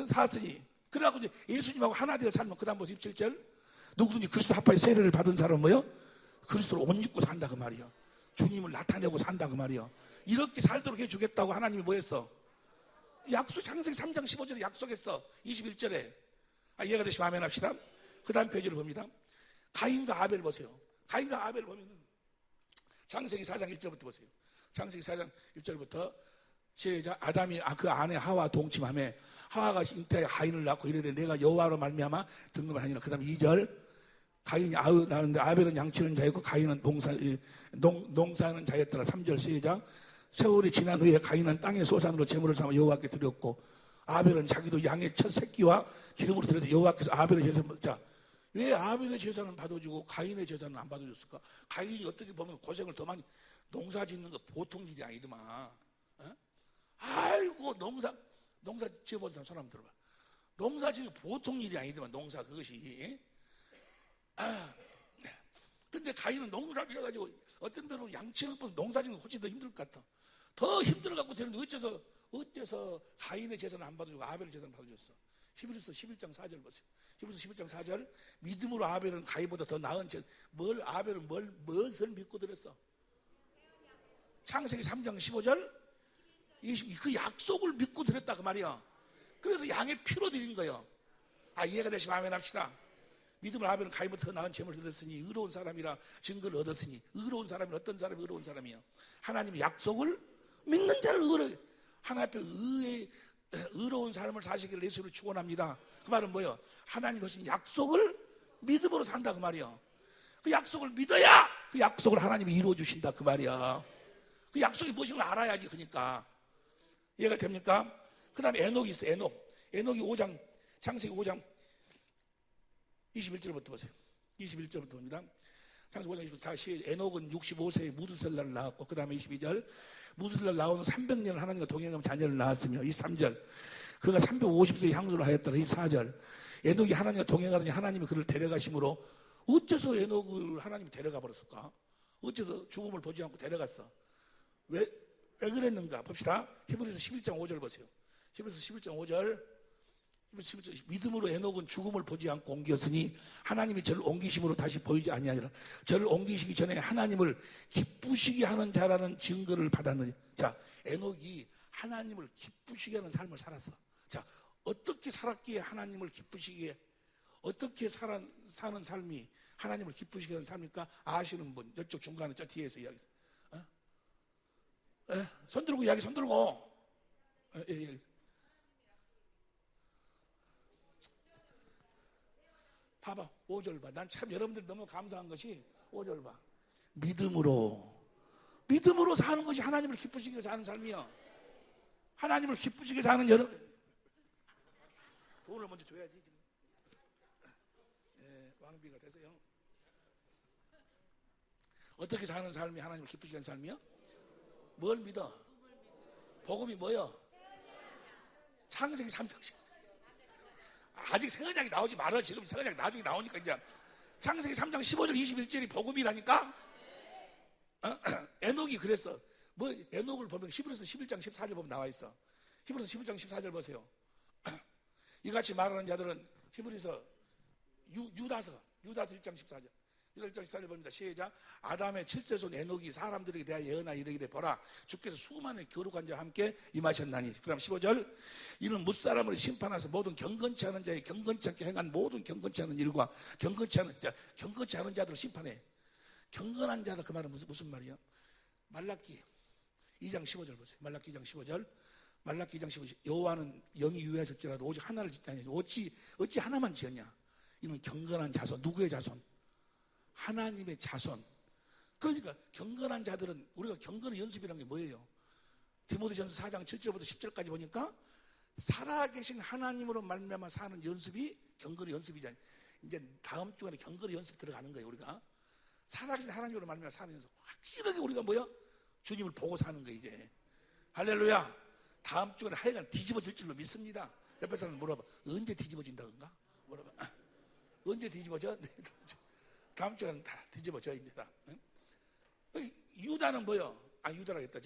살았으니 그래갖고 이제 예수님하고 하나 되어 살면 그 다음 보세요. 27절 누구든지 그리스도 합하여 세례를 받은 사람은 뭐요? 그리스도로 옷 입고 산다 그 말이에요. 주님을 나타내고 산다 그 말이에요. 이렇게 살도록 해주겠다고 하나님이 뭐 했어? 약속, 창세기 3장 15절에 약속했어. 21절에. 이해가 되시면 아멘 합시다. 그 다음 페이지를 봅니다. 가인과 아벨 보세요. 가인과 아벨 보면은 창세기 4장 1절부터 보세요. 창세기 4장 1절부터 시작. 아담이 그 아내 하와 동침하며 하와가 잉태하여 가인을 낳고 이르되 내가 여호와로 말미암아 등급을 하니라. 그 다음 2절 가인이 아우 낳는데 아벨은 양치는 자였고 가인은 농사하는 자였더라. 3절 시작. 세월이 지난 후에 가인은 땅의 소산으로 제물을 삼아 여호와께 드렸고 아벨은 자기도 양의 첫 새끼와 기름으로 드려서 여호와께서 아벨의 제사를 자, 왜 아벨의 제사는 받아주고 가인의 제사는 안 받아줬을까? 가인이 어떻게 보면 고생을 더 많이 농사 짓는 거 보통 일이 아니더만. 아이고 농사 지어본 사람 들어봐. 농사 짓는 거 보통 일이 아니더만 농사 그것이. 근데 가인은 농사 지어가지고 어떤 데로 양치는 것보다 농사 짓는 거 훨씬 더 힘들 것 같아. 더 힘들어갖고 되는데 어째서 가인의 제사는 안 받아주고 아벨의 제사는 받아줬어. 히브리서 11장 4절 보세요. 히브리서 11장 4절 믿음으로 아벨은 가인보다 더 나은 아벨은 무엇을 믿고 드렸어? 창세기 3장 15절 그 약속을 믿고 드렸다 그 말이야. 그래서 양의 피로 드린 거예요. 이해가 되시면 아멘 합시다. 믿음을 아벨은 가인보다 더 나은 제물을 드렸으니 의로운 사람이라 증거를 얻었으니 의로운 사람이 어떤 사람이 의로운 사람이요? 하나님의 약속을 믿는 자를 하나님 앞에 의로운 삶을 사시기를 예수로 축원합니다. 그 말은 뭐예요? 하나님 하신 약속을 믿음으로 산다 그 말이에요. 그 약속을 믿어야 그 약속을 하나님이 이루어 주신다 그 말이야. 그 약속이 무엇인 걸 알아야지. 그러니까 이해가 됩니까? 그 다음에 에녹이 있어. 에녹이 5장 창세기 5장 21절부터 보세요. 21절부터 봅니다. 창세기 5장 21절 다시 에녹은 65세에 무두셀라를 낳았고 그 다음에 22절 무두셀라 나오는 300년을 하나님과 동행하며 자녀를 낳았으며 23절 그가 350세에 향수를 하였더라. 24절 에녹이 하나님과 동행하더니 하나님이 그를 데려가심으로 어째서 에녹을 하나님이 데려가 버렸을까? 어째서 죽음을 보지 않고 데려갔어? 왜 그랬는가? 봅시다. 히브리서 11장 5절 보세요. 히브리서 11장 5절 믿음으로 에녹은 죽음을 보지 않고 옮겼으니 하나님이 저를 옮기심으로 다시 보이지 아니하니라. 저를 옮기시기 전에 하나님을 기쁘시게 하는 자라는 증거를 받았느니. 자, 에녹이 하나님을 기쁘시게 하는 삶을 살았어. 자, 어떻게 살았기에 하나님을 기쁘시게 어떻게 사는 삶이 하나님을 기쁘시게 하는 삶입니까? 아시는 분 이쪽 중간에 저 뒤에서 이야기. 손 들고 이야기 손 들고. 봐봐 5절 봐. 난 참 여러분들 너무 감사한 것이 5절 봐. 믿음으로 사는 것이 하나님을 기쁘시게 사는 삶이야. 하나님을 기쁘시게 사는 여러분 돈을 먼저 줘야지. 왕비가 되세요. 어떻게 사는 삶이 하나님을 기쁘시게 하는 삶이야? 뭘 믿어? 복음이 뭐야? 창세기 3장씩 아직 생언약이 나오지 말아. 지금 생언약이 나중에 나오니까 이제 창세기 3장 15절 21절이 복음이라니까. 에녹이 그랬어. 에녹을 보면 히브리서 11장 14절 보면 나와 있어. 히브리서 11장 14절 보세요. 이같이 말하는 자들은 히브리서 유다서 1장 14절 1장 14절 봅니다. 시작. 아담의 7세손 에녹이 사람들에게 대하여 예언하여 이르기를 보라, 주께서 수많은 거룩한 자와 함께 임하셨나니. 그 다음 15절. 이는 무사람을 심판하사 모든 경건치 않은 자의 경건치 않게 행한 모든 경건치 않은 일과 경건치 않은 자들을 심판해. 경건한 자들, 그 말은 무슨 말이야? 말라기 2장 15절 보세요. 말라기 2장 15절. 말라기 2장 15절. 여호와는 영이 유해하실지라도 오직 하나를 짓지 아니하시고 어찌 하나만 지었냐? 이는 경건한 자손. 누구의 자손? 하나님의 자손. 그러니까 경건한 자들은, 우리가 경건의 연습이라는 게 뭐예요? 디모데전서 4장 7절부터 10절까지 보니까 살아계신 하나님으로 말미암아 사는 연습이 경건의 연습이잖아요. 이제 다음 주간에 경건의 연습 들어가는 거예요. 우리가 살아계신 하나님으로 말미암아 사는 연습, 확실하게 우리가 뭐야? 주님을 보고 사는 거예요. 이제 할렐루야. 다음 주간에 하여간 뒤집어질 줄로 믿습니다. 옆에 사람 물어봐. 언제 뒤집어진다던가? 물어봐. 언제 뒤집어져? 다음 주간 다 뒤집어져 이제 다. 유다는 뭐요? 유다라겠다.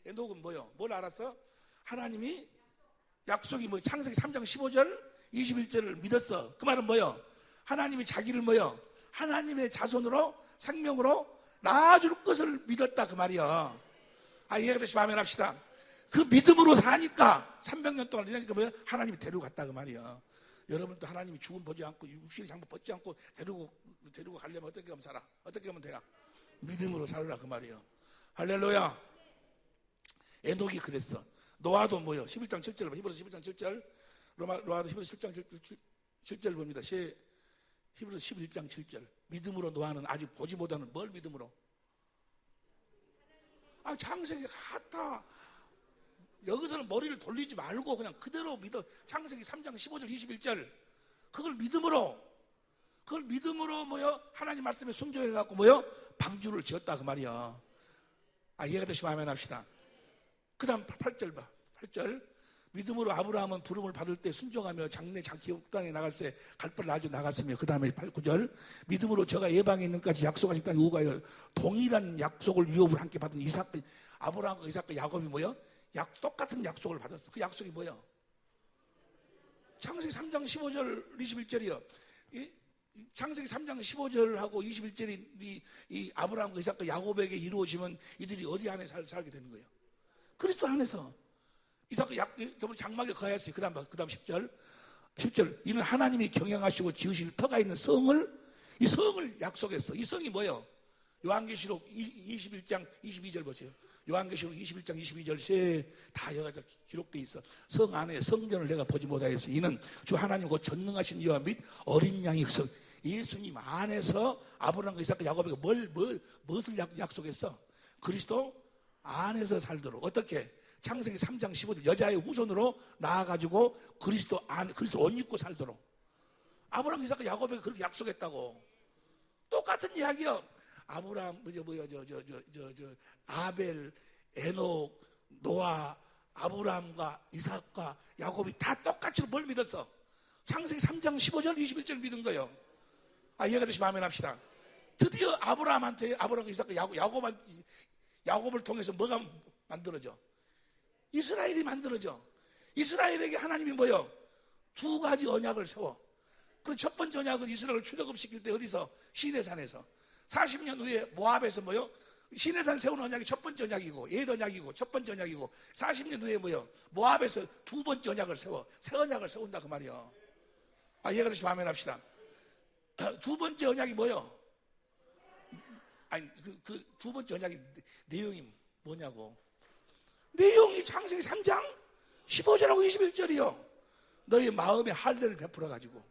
에녹은 뭐요? 뭘 알았어? 하나님이 약속이 뭐 창세기 3장 15절 21절을 믿었어. 그 말은 뭐요? 하나님이 자기를 뭐요? 하나님의 자손으로 생명으로 낳아줄 것을 믿었다 그 말이요. 이해가 되시면 아멘 합시다. 그 믿음으로 사니까 300년 동안 그러니까 뭐요? 하나님이 데려갔다 그 말이요. 여러분도 하나님이 죽음 보지 않고 육신의 장부 벗지 않고 데리고 가려면 어떻게 하면 살아? 어떻게 하면 돼요? 믿음으로 살으라 그 말이에요. 할렐루야. 에녹이 그랬어. 노아도 뭐요? 11장 7절, 히브리서 11장 7절, 노아도 히브리서 7장 7절 봅니다. 히브리서 11장 7절. 믿음으로 노아는 아직 보지 못하는 뭘 믿음으로? 창세기 같다. 여기서는 머리를 돌리지 말고 그냥 그대로 믿어. 창세기 3장 15절 21절 그걸 믿음으로 뭐요? 하나님 말씀에 순종해갖고 뭐요? 방주를 지었다 그 말이야. 이해가 되시면 아멘 합시다. 그 다음 8절 봐. 8절. 믿음으로 아브라함은 부름을 받을 때 순종하며 장래 자기 땅에 나갈 때 갈바를 놔주 나갔으며, 그 다음에 8, 9절. 믿음으로 저가 예방에 있는까지 약속하신 땅에 우가여 동일한 약속을 유업을 함께 받은 아브라함과 이삭과 야곱이 뭐요? 똑같은 약속을 받았어. 그 약속이 뭐야? 창세기 3장 15절 21절이요. 창세기 3장 15절하고 21절이 이 아브라함과 이삭과 야곱에게 이루어지면 이들이 어디 안에 살게 되는 거예요? 그리스도 안에서. 이삭과 장막에 거하였어요. 그 다음 10절. 이는 하나님이 경영하시고 지으실 터가 있는 이 성을 약속했어. 이 성이 뭐예요? 요한계시록 21장 22절 보세요. 요한계시록 21장 22절 다 여기서 기록되어 있어. 성 안에 성전을 내가 보지 못하였어. 이는 주 하나님 곧 전능하신 여호와 및 어린 양의 성. 예수님 안에서 아브라함과 이삭과 야곱에게 무엇을 약속했어? 그리스도 안에서 살도록. 어떻게? 창세기 3장 15절 여자의 후손으로 나아가지고 그리스도 옷 입고 살도록. 아브라함, 이삭과 야곱에게 그렇게 약속했다고. 똑같은 이야기요. 아브라함, 아벨, 에녹, 노아, 아브라함과 이삭과 야곱이 다 똑같이 뭘 믿었어? 창세기 3장 15절 21절 믿은 거예요. 이해가 되시면 아멘 합시다. 드디어 아브라함한테, 아브라함과 이삭과 야곱을 통해서 뭐가 만들어져? 이스라엘이 만들어져. 이스라엘에게 하나님이 뭐요? 두 가지 언약을 세워. 그 첫 번째 언약은 이스라엘을 출애굽시킬 때 어디서? 시내산에서. 40년 후에 모압에서 뭐요? 시내산 세운 언약이 첫 번째 언약이고, 옛 언약이고, 첫 번째 언약이고, 40년 후에 뭐요? 모압에서 두 번째 언약을 세워. 새 언약을 세운다 그 말이요. 이해가 되시면 아멘 합시다. 두 번째 언약이 뭐요? 그 두 번째 언약이 내용이 뭐냐고. 내용이 창세기 3장 15절하고 21절이요. 너의 마음에 할례를 베풀어가지고,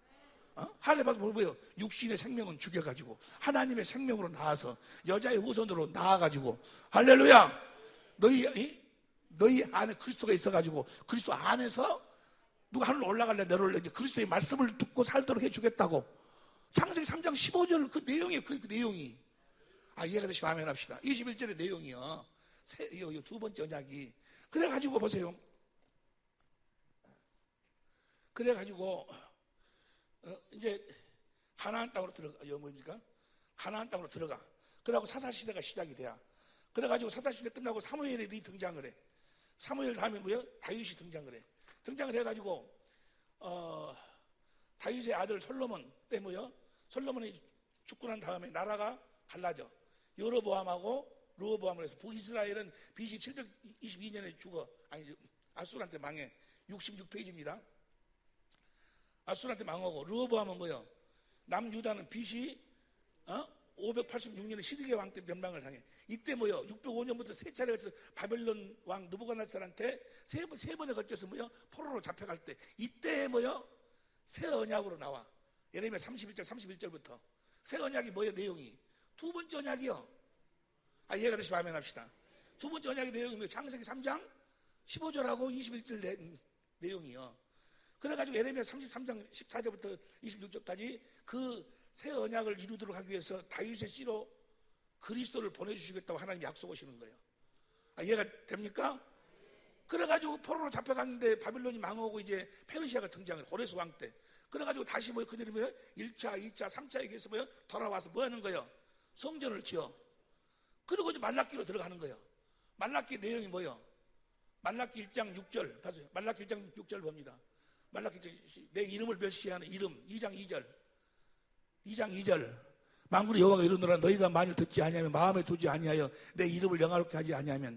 할례 받으면 뭐예요? 육신의 생명은 죽여가지고 하나님의 생명으로 나와서 여자의 후손으로 나와가지고, 할렐루야. 너희 안에 그리스도가 있어가지고 그리스도 안에서 누가 하늘로 올라갈래 내려올래 이제 그리스도의 말씀을 듣고 살도록 해주겠다고. 창세기 3장 15절 그 내용이에요. 그 내용이. 이해가 되시면 아멘 합시다. 21절의 내용이요. 두 번째 언약이. 그래가지고 보세요. 그래가지고 이제 가나안 땅으로 들어가. 뭡니까? 가나안 땅으로 들어가. 그래가지고 사사시대가 시작이 돼야. 그래가지고 사사시대 끝나고 사무엘이 등장을 해. 사무엘 다음에 뭐야? 다윗이 등장을 해. 등장을 해가지고 다윗의 아들 솔로몬 때 뭐야? 솔로몬이 죽고 난 다음에 나라가 갈라져. 여로보암하고 르호보암을 해서 북이스라엘은 BC 722년에 죽어. 아니, 아수르한테 망해. 66페이지입니다. 아수르한테 망하고, 르호보암은 뭐요? 남유다는 BC 586년에 시드기야 왕 때 멸망을 당해. 이때 뭐요? 605년부터 세 차례 걸쳐서 바벨론 왕 느부갓네살한테 세 번에 걸쳐서 뭐요? 포로로 잡혀갈 때, 이때 뭐요? 새 언약으로 나와. 예레미야 31장 31절부터 새 언약이 뭐예요? 내용이 두 번째 언약이요. 이해가 되시면 아멘 합시다. 두 번째 언약의 내용이 뭐예요? 창세기 3장 15절하고 21절 내용이요. 그래가지고 예레미야 33장 14절부터 26절까지 그 새 언약을 이루도록 하기 위해서 다윗의 씨로 그리스도를 보내주시겠다고 하나님이 약속하시는 거예요. 이해가 됩니까? 그래가지고 포로로 잡혀갔는데 바빌론이 망하고 이제 페르시아가 등장을, 호레스 왕 때. 그래가지고 다시 뭐 그들이 뭐요? 1차, 2차, 3차에 의해서 뭐요? 돌아와서 뭐 하는 거예요? 성전을 지어. 그리고 이제 말라기로 들어가는 거예요. 말라기 내용이 뭐예요? 말라기 1장 6절. 봐세요. 말라기 1장 6절 봅니다. 말라기 1장, 내 이름을 멸시하는 이름. 2장 2절. 2장 2절. 만군의 여호와가 이르노라 너희가 만일 듣지 아니하면 마음에 두지 아니하여 내 이름을 영화롭게 하지 아니하면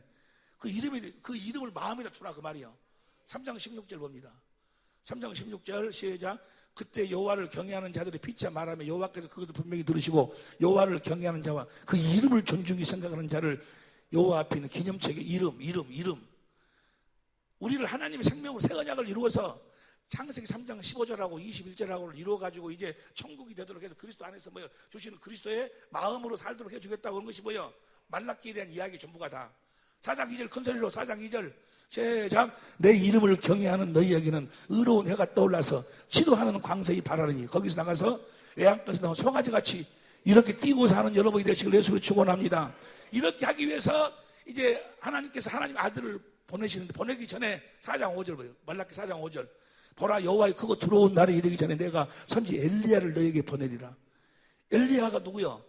그 이름을 마음에다 두라 그 말이요. 3장 16절 봅니다. 3장 16절 시작. 그때 여호와를 경외하는 자들이 피차 말하며 여호와께서 그것을 분명히 들으시고 여호와를 경외하는 자와 그 이름을 존중히 생각하는 자를 여호와 앞에 있는 기념책에 이름. 우리를 하나님의 생명으로 새 언약을 이루어서 창세기 3장 15절하고 21절하고를 이루어가지고 이제 천국이 되도록 해서 그리스도 안에서 뭐요? 주시는 그리스도의 마음으로 살도록 해주겠다고 하는 것이 뭐요? 말라기에 대한 이야기 전부가 다. 4장 2절 큰 소리로 4장 2절 시작. 내 이름을 경외하는 너희에게는 의로운 해가 떠올라서 치료하는 광석이 발하느니 거기서 나가서 애양가에서 나온 송아지같이 이렇게 뛰고 사는 여러분이 되시길 예수로 축원합니다. 이렇게 하기 위해서 이제 하나님께서 하나님 아들을 보내시는데 보내기 전에 4장 5절 보세요. 말라기 4장 5절. 보라 여호와의 크고 두려운 날이 이르기 전에 내가 선지 엘리야를 너에게 보내리라. 엘리야가 누구요?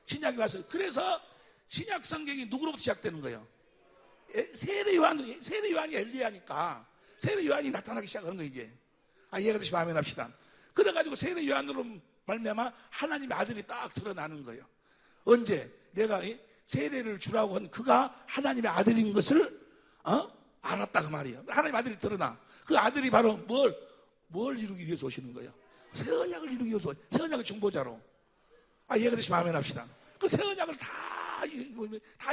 신약이 왔어요. 그래서 신약 성경이 누구로부터 시작되는 거예요? 세례 요한이 엘리야니까 세례 요한이 나타나기 시작하는 거예요 이제. 이해가 되시면 아멘 합시다. 그래가지고 세례 요한으로 말미암아 하나님의 아들이 딱 드러나는 거예요. 언제? 내가 세례를 주라고 한 그가 하나님의 아들인 것을 알았다 그 말이에요. 하나님의 아들이 드러나. 그 아들이 바로 뭘 이루기 위해서 오시는 거예요? 새 언약을 이루기 위해서, 새 언약의 중보자로. 이해가 되시면 아멘 합시다. 그 새 언약을 다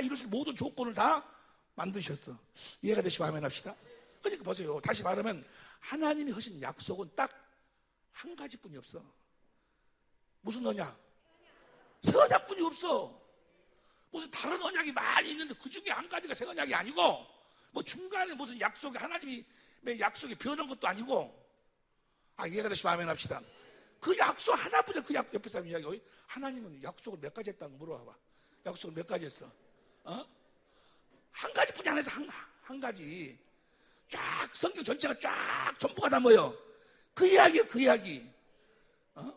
이룰 수 있는 모든 조건을 다 만드셨어. 이해가 되시면 아멘 합시다. 그러니까 보세요. 다시 말하면 하나님이 하신 약속은 딱 한 가지뿐이 없어. 무슨 언약? 새 언약뿐이 없어. 무슨 다른 언약이 많이 있는데 그 중에 한 가지가 새 언약이 아니고 뭐 중간에 무슨 약속이 하나님이 약속이 변한 것도 아니고. 이해가 되시면 아멘 합시다. 그 약속 하나뿐이야. 그 옆에 사람 이야기. 하나님은 약속을 몇 가지 했다고 물어봐봐. 약속을 몇 가지 했어? 한 가지뿐이 안 해서 한 가지. 쫙 성경 전체가 쫙 전부가 다 뭐요? 그 이야기야 그 이야기.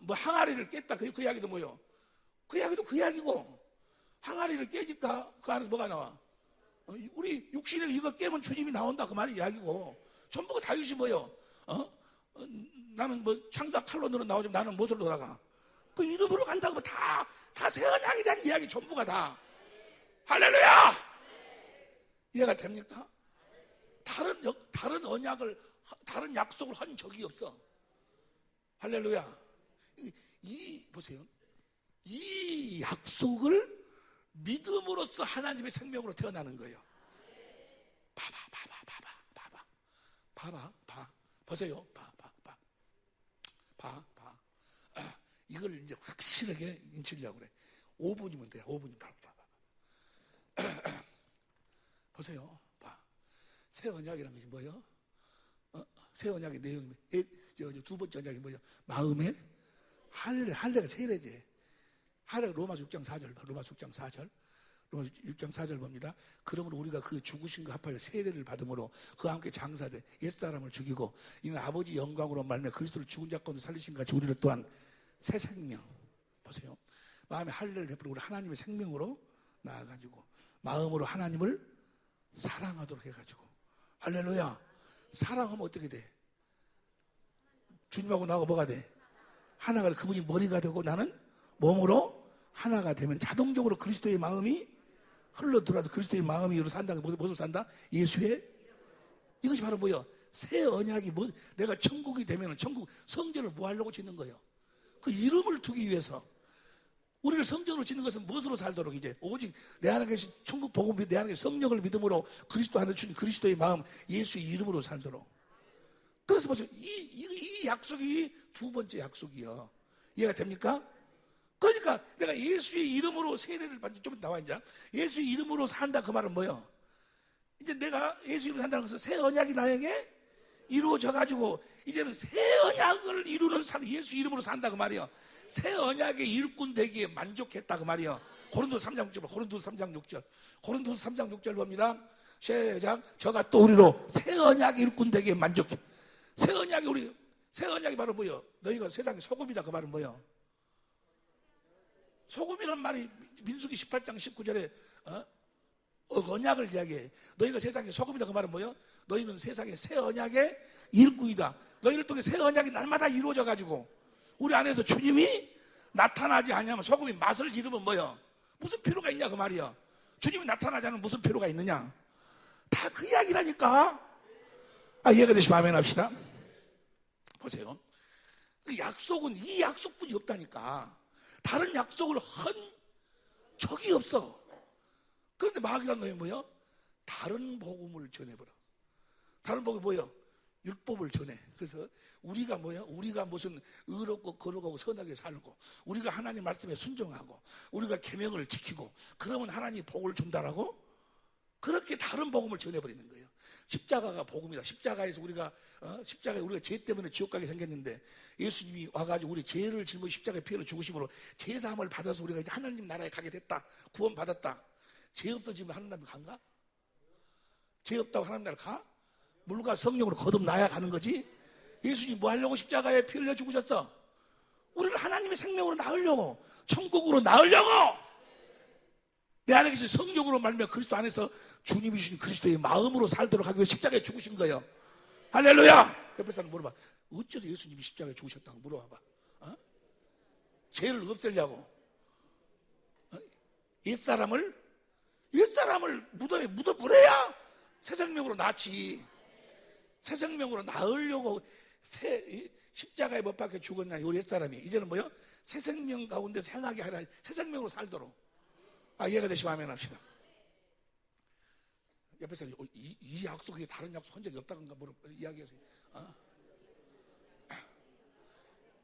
뭐 항아리를 깼다 그 이야기도 뭐요? 그 이야기도 그 이야기고. 항아리를 깨니까 그 안에서 뭐가 나와? 우리 육신에 이거 깨면 주님이 나온다 그 말이 이야기고. 전부가 다윗이 뭐요? 나는 뭐 창과 칼로 너는 나오지만 나는 못으로 나가. 그 이름으로 간다고 다 새 언약에 대한 이야기 전부가 다. 할렐루야! 이해가 됩니까? 다른 언약을, 다른 약속을 한 적이 없어. 할렐루야. 보세요. 이 약속을 믿음으로써 하나님의 생명으로 태어나는 거예요. 봐봐. 보세요. 봐. 이걸 이제 확실하게 인치려고 그래. 5분이면 돼. 5분이면 봐봐. 보세요. 봐. 새 언약이라는 것이 뭐예요? 새 언약의 내용이 두 번째 언약이 뭐예요? 마음에 할례가 세례제. 할례가 로마서 6장 4절. 로마서 6장 4절 봅니다. 그러므로 우리가 그 죽으신과 합하여 세례를 받음으로 그와 함께 장사돼 옛사람을 죽이고 이는 아버지 영광으로 말미암아 그리스도를 죽은 자 가운데 살리신 같이 우리를 또한 새 생명. 보세요. 마음에 할례를 베풀어 우리 하나님의 생명으로 나아가지고 마음으로 하나님을 사랑하도록 해가지고. 할렐루야. 사랑하면 어떻게 돼? 주님하고 나하고 뭐가 돼? 하나가 그분이 머리가 되고 나는 몸으로 하나가 되면 자동적으로 그리스도의 마음이 흘러 들어와서 그리스도의 마음으로 산다. 무엇으로 산다? 예수의. 이것이 바로 뭐예요? 새 언약이 뭐, 내가 천국이 되면 천국 성전을 뭐 하려고 짓는 거예요? 그 이름을 두기 위해서. 우리를 성전으로 짓는 것은 무엇으로 살도록 이제 오직 내 안에 계신 천국 복음, 내 안에 계신 성령을 믿음으로 그리스도 안에 주신 그리스도의 마음, 예수의 이름으로 살도록. 그래서 보세요. 이 약속이 두 번째 약속이요. 이해가 됩니까? 그러니까 내가 예수의 이름으로 세례를 받는, 좀 나와 이제 예수의 이름으로 산다 그 말은 뭐예요? 이제 내가 예수 이름으로 산다는 것은 새 언약이 나에게 이루어져 가지고 이제는 새 언약을 이루는 사람, 예수 이름으로 산다 그 말이에요. 새 언약의 일꾼 되기에 만족했다 그 말이에요. 고린도서 3장 6절, 고린도서 3장 6절, 고린도서 3장 6절 봅니다. 시작. 저가 또 우리로 새 언약의 일꾼 되기에 만족해. 새 언약이 바로 뭐예요? 너희가 세상의 소금이다 그 말은 뭐예요? 소금이란 말이 민수기 18장 19절에 언약을 이야기해. 너희가 세상의 소금이다 그 말은 뭐예요? 너희는 세상의 새 언약의 일꾼이다. 너희를 통해 새 언약이 날마다 이루어져 가지고 우리 안에서 주님이 나타나지 않으면 소금이 맛을 잃으면 뭐예요? 무슨 필요가 있냐 그 말이야. 주님이 나타나지 않으면 무슨 필요가 있느냐. 다 그 이야기라니까. 이해가 되시면 아멘 합시다. 보세요. 그 약속은 이 약속뿐이 없다니까. 다른 약속을 한 적이 없어. 그런데 마귀란 놈이 뭐예요? 다른 복음을 전해버려. 다른 복음이 뭐예요? 율법을 전해. 그래서 우리가 뭐예요? 우리가 무슨 의롭고 거룩하고 선하게 살고, 우리가 하나님 말씀에 순종하고, 우리가 계명을 지키고, 그러면 하나님이 복을 준다라고 그렇게 다른 복음을 전해버리는 거예요. 십자가가 복음이다. 십자가에서 우리가 죄 때문에 지옥 가게 생겼는데 예수님이 와가지고 우리 죄를 짊어 십자가의 피해를 죽으심으로 죄 사함을 받아서 우리가 이제 하나님 나라에 가게 됐다. 구원 받았다. 죄 없어지면 하나님 나라에 간가? 죄 없다고 하나님 나라에 가? 물과 성령으로 거듭나야 가는 거지. 예수님이 뭐 하려고 십자가에 피 흘려 죽으셨어? 우리를 하나님의 생명으로 낳으려고, 천국으로 낳으려고. 내 안에 계신 성령으로 말미암아 그리스도 안에서 주님이 주신 그리스도의 마음으로 살도록 하기 위해 십자가에 죽으신 거예요. 할렐루야. 옆에 사람 물어봐. 어째서 예수님이 십자가에 죽으셨다고 물어봐봐. 죄를 없애려고. 옛사람을 무덤에 묻어버려야 새 생명으로 낳지. 새 생명으로 낳으려고 십자가에 못 박혀 죽었냐 요 옛사람이. 이제는 뭐요? 새 생명 가운데 생하게 하라. 새 생명으로 살도록. 이해가 되시면 아멘 합시다. 옆에서 이 약속이 다른 약속 한 적이 없다던가 이야기하세요.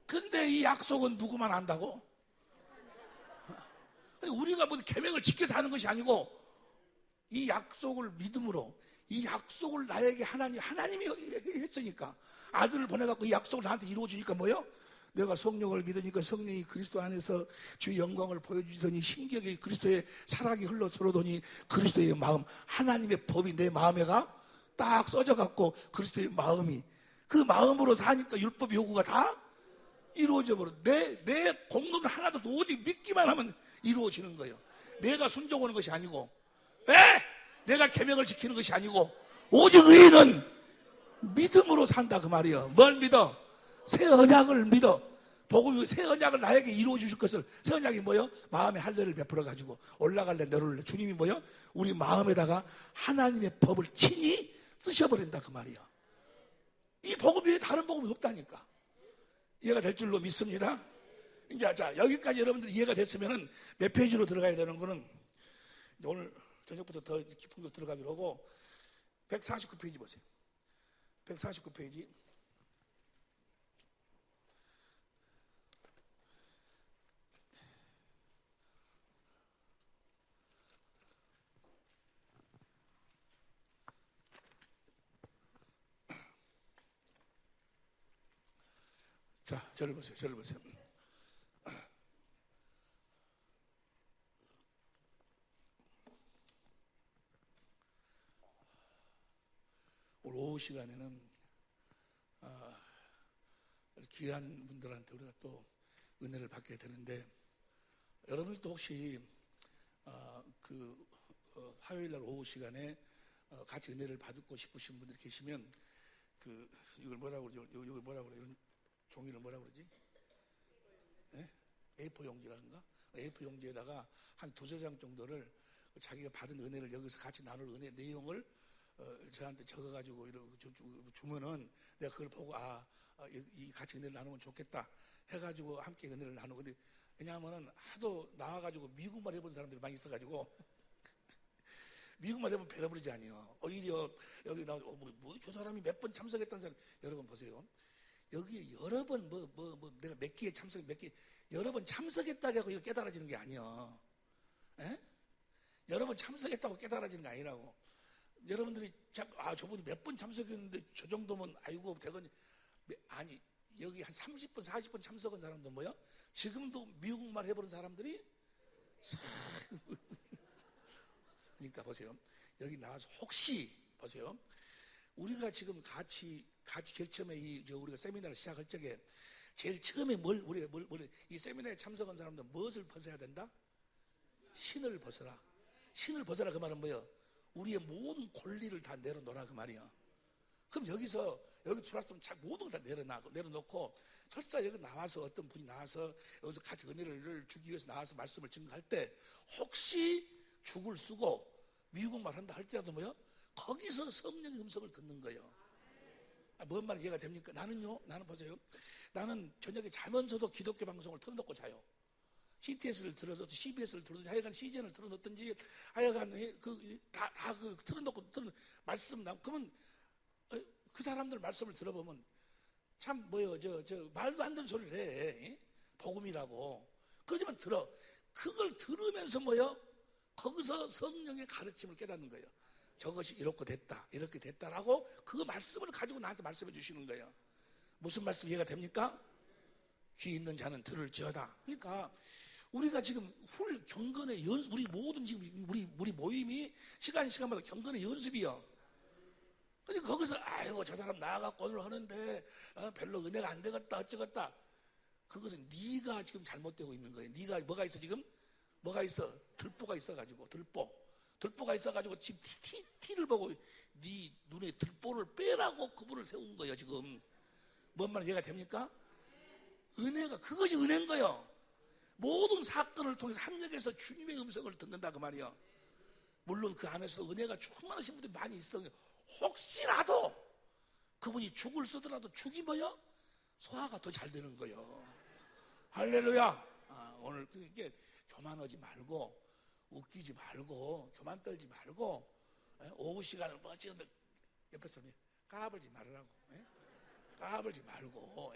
근데 이 약속은 누구만 안다고? 우리가 무슨 계명을 지켜서 하는 것이 아니고 이 약속을 믿음으로, 이 약속을 나에게 하나님이 했으니까 아들을 보내갖고 이 약속을 나한테 이루어주니까 뭐예요? 내가 성령을 믿으니까 성령이 그리스도 안에서 주의 영광을 보여주시더니 신격에 그리스도의 사랑이 흘러 들어오더니 그리스도의 마음, 하나님의 법이 내 마음에가 딱 써져갖고 그리스도의 마음이 그 마음으로 사니까 율법 요구가 다 이루어져 버려. 내 공로는 하나도 없어. 오직 믿기만 하면 이루어지는 거예요. 내가 순종하는 것이 아니고, 내가 계명을 지키는 것이 아니고, 오직 의인은 믿음으로 산다 그 말이에요. 뭘 믿어? 새 언약을 믿어. 복음이 새 언약을 나에게 이루어 주실 것을. 새 언약이 뭐요? 마음에 할례를 베풀어 가지고 올라갈래 내려올래. 주님이 뭐요? 우리 마음에다가 하나님의 법을 친히 쓰셔버린다 그 말이에요. 이 복음 외에 다른 복음이 없다니까. 이해가 될 줄로 믿습니다. 이제 자, 여기까지 여러분들 이해가 됐으면은 몇 페이지로 들어가야 되는 거는 오늘 저녁부터 더 깊은 거 들어가기로 하고 149페이지 보세요. 149페이지. 자, 저를 보세요. 오늘 오후 시간에는 귀한 분들한테 우리가 또 은혜를 받게 되는데, 여러분들도 혹시 화요일날 오후 시간에 같이 은혜를 받고 싶으신 분들이 계시면 이걸 뭐라고 그러죠? 이걸 뭐라고 그래? 이런 종이를 뭐라고 그러지? 네? A4 용지라든가 A4 용지에다가 한 두세 장 정도를 자기가 받은 은혜를 여기서 같이 나눌 은혜 내용을 저한테 적어가지고 이러고 주면은 내가 그걸 보고 이 같이 은혜를 나누면 좋겠다 해가지고 함께 은혜를 나누고. 근데 왜냐하면은 하도 나와가지고 미국말 해본 사람들이 많이 있어가지고 미국말 해보면 배려버리지 아니요. 오히려 여기 저 사람이 몇 번 참석했다는 사람, 여러분 보세요. 여기 여러 번 내가 몇 기에 참석 여러 번 참석했다고 해서 이거 깨달아지는 게 아니요. 에? 여러 번 참석했다고 깨달아지는 게 아니라고. 여러분들이 저분이 몇 번 참석했는데 저 정도면 알고 되거니. 아니, 여기 한 30번 40번 참석한 사람들 뭐야? 지금도 미국말 해보는 사람들이 그러니까 보세요. 여기 나와서 혹시 보세요. 우리가 지금 같이 제일 처음에 우리가 세미나를 시작할 적에 제일 처음에 이 세미나에 참석한 사람들 무엇을 벗어야 된다? 신을 벗어라. 신을 벗어라 그 말은 뭐예요? 우리의 모든 권리를 다 내려놓으라 그 말이야. 그럼 여기 들어왔으면 모든 걸 다 내려놓고 설사 여기 나와서 어떤 분이 나와서 여기서 같이 은혜를 주기 위해서 나와서 말씀을 증거할 때 혹시 죽을 쓰고 미국말 한다 할지라도 뭐요? 거기서 성령의 음성을 듣는 거예요. 뭔 말이 이해가 됩니까? 나는 보세요. 나는 저녁에 자면서도 기독교 방송을 틀어놓고 자요. CTS를 틀어놓든지 CBS를 틀어놓든지 하여간 CGN을 틀어놓든지 하여간 틀어놓고 말씀 나오면 그러면 그 사람들 말씀을 들어보면 참 말도 안 되는 소리를 해. 복음이라고. 그렇지만 그걸 들으면서 거기서 성령의 가르침을 깨닫는 거예요. 저것이 이렇게 됐다라고 그 말씀을 가지고 나한테 말씀해 주시는 거예요. 무슨 말씀 이해가 됩니까? 귀 있는 자는 들을지어다. 그러니까 우리가 지금 경건의 우리 모든 지금 우리 모임이 시간마다 경건의 연습이요. 근데 거기서 저 사람 나와갖고 오늘 하는데 별로 은혜가 안 되겠다 어쩌겠다. 그것은 네가 지금 잘못되고 있는 거예요. 네가 뭐가 있어 지금? 뭐가 있어? 들보가 있어가지고 들보가 있어가지고 지금 티를 보고 네 눈에 들보를 빼라고 그분을 세운 거예요 지금. 뭔 말 이해가 됩니까? 은혜가 그것이 은혜인 거예요. 모든 사건을 통해서 합력해서 주님의 음성을 듣는다 그 말이에요. 물론 그 안에서도 은혜가 충만하신 분들이 많이 있어요. 혹시라도 그분이 죽을 쓰더라도 죽이 소화가 더 잘 되는 거예요. 할렐루야. 오늘 그게 교만하지 말고 웃기지 말고 교만 떨지 말고 오후 시간을 찍는데 옆에 사람이 까불지 말으라고. 까불지 말고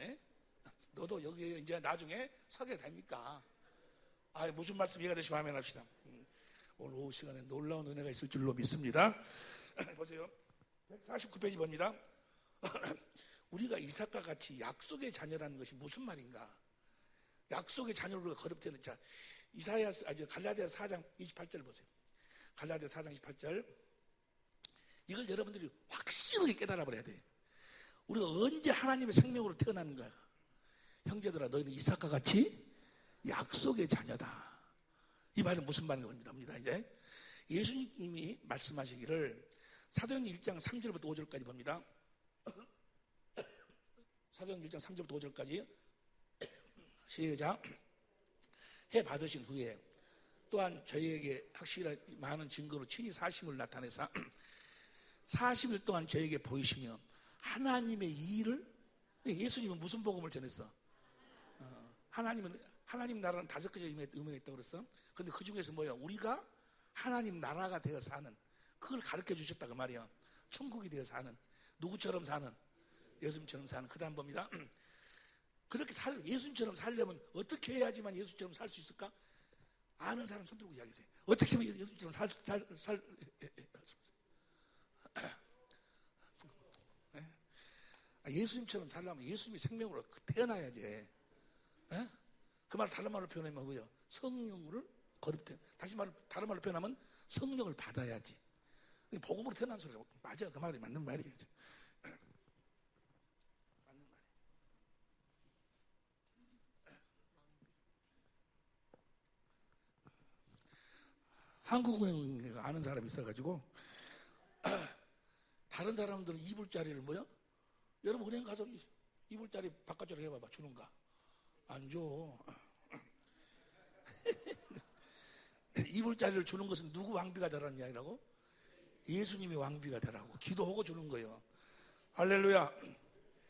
너도 여기 이제 나중에 서게 되니까 무슨 말씀 이해가 되시면 하면 합시다. 오늘 오후 시간에 놀라운 은혜가 있을 줄로 믿습니다. 보세요. 149페이지 봅니다. 우리가 이삭과 같이 약속의 자녀라는 것이 무슨 말인가? 약속의 자녀로 우리가 거듭되는 자. 갈라디아서 4장 28절 보세요. 갈라디아서 4장 28절. 이걸 여러분들이 확실하게 깨달아 버려야 돼. 우리가 언제 하나님의 생명으로 태어나는 거야? 형제들아, 너희는 이삭과 같이 약속의 자녀다. 이 말은 무슨 말인 겁니다. 이제 예수님이 말씀하시기를 사도행전 1장 3절부터 5절까지 봅니다. 사도행전 1장 3절부터 5절까지 시작. 해 받으신 후에 또한 저희에게 확실한 많은 증거로 친히 사심을 나타내사 40일 동안 저에게 보이시며 하나님의 일을. 예수님은 무슨 복음을 전했어? 하나님 나라는 5가지 의미가 있다고 그랬어. 근데 그 중에서 우리가 하나님 나라가 되어 사는, 그걸 가르쳐 주셨다 그 말이야. 천국이 되어 사는, 누구처럼 사는? 예수님처럼 사는. 그 다음 봅니다. 그렇게 예수님처럼 살려면 어떻게 해야지만 예수님처럼 살 수 있을까? 아는 사람 손 들고 이야기하세요. 어떻게 하면 예수님처럼 예수님처럼 살려면 예수님의 생명으로 태어나야지. 그 말 다른 말로 표현하면 뭐예요? 성령을 거듭된. 다른 말로 표현하면 성령을 받아야지. 복음으로 태어난 소리가 맞아. 그 말이 맞는 말이에요. 맞는 말이에요. 한국은행 아는 사람이 있어가지고 다른 사람들은 이불자리를 여러분 은행 가서 이불자리 바깥으로 해봐봐. 주는가? 안 줘. 이불자리를 주는 것은 누구 왕비가 되라는 이야기라고? 예수님이 왕비가 되라고 기도하고 주는 거예요. 할렐루야.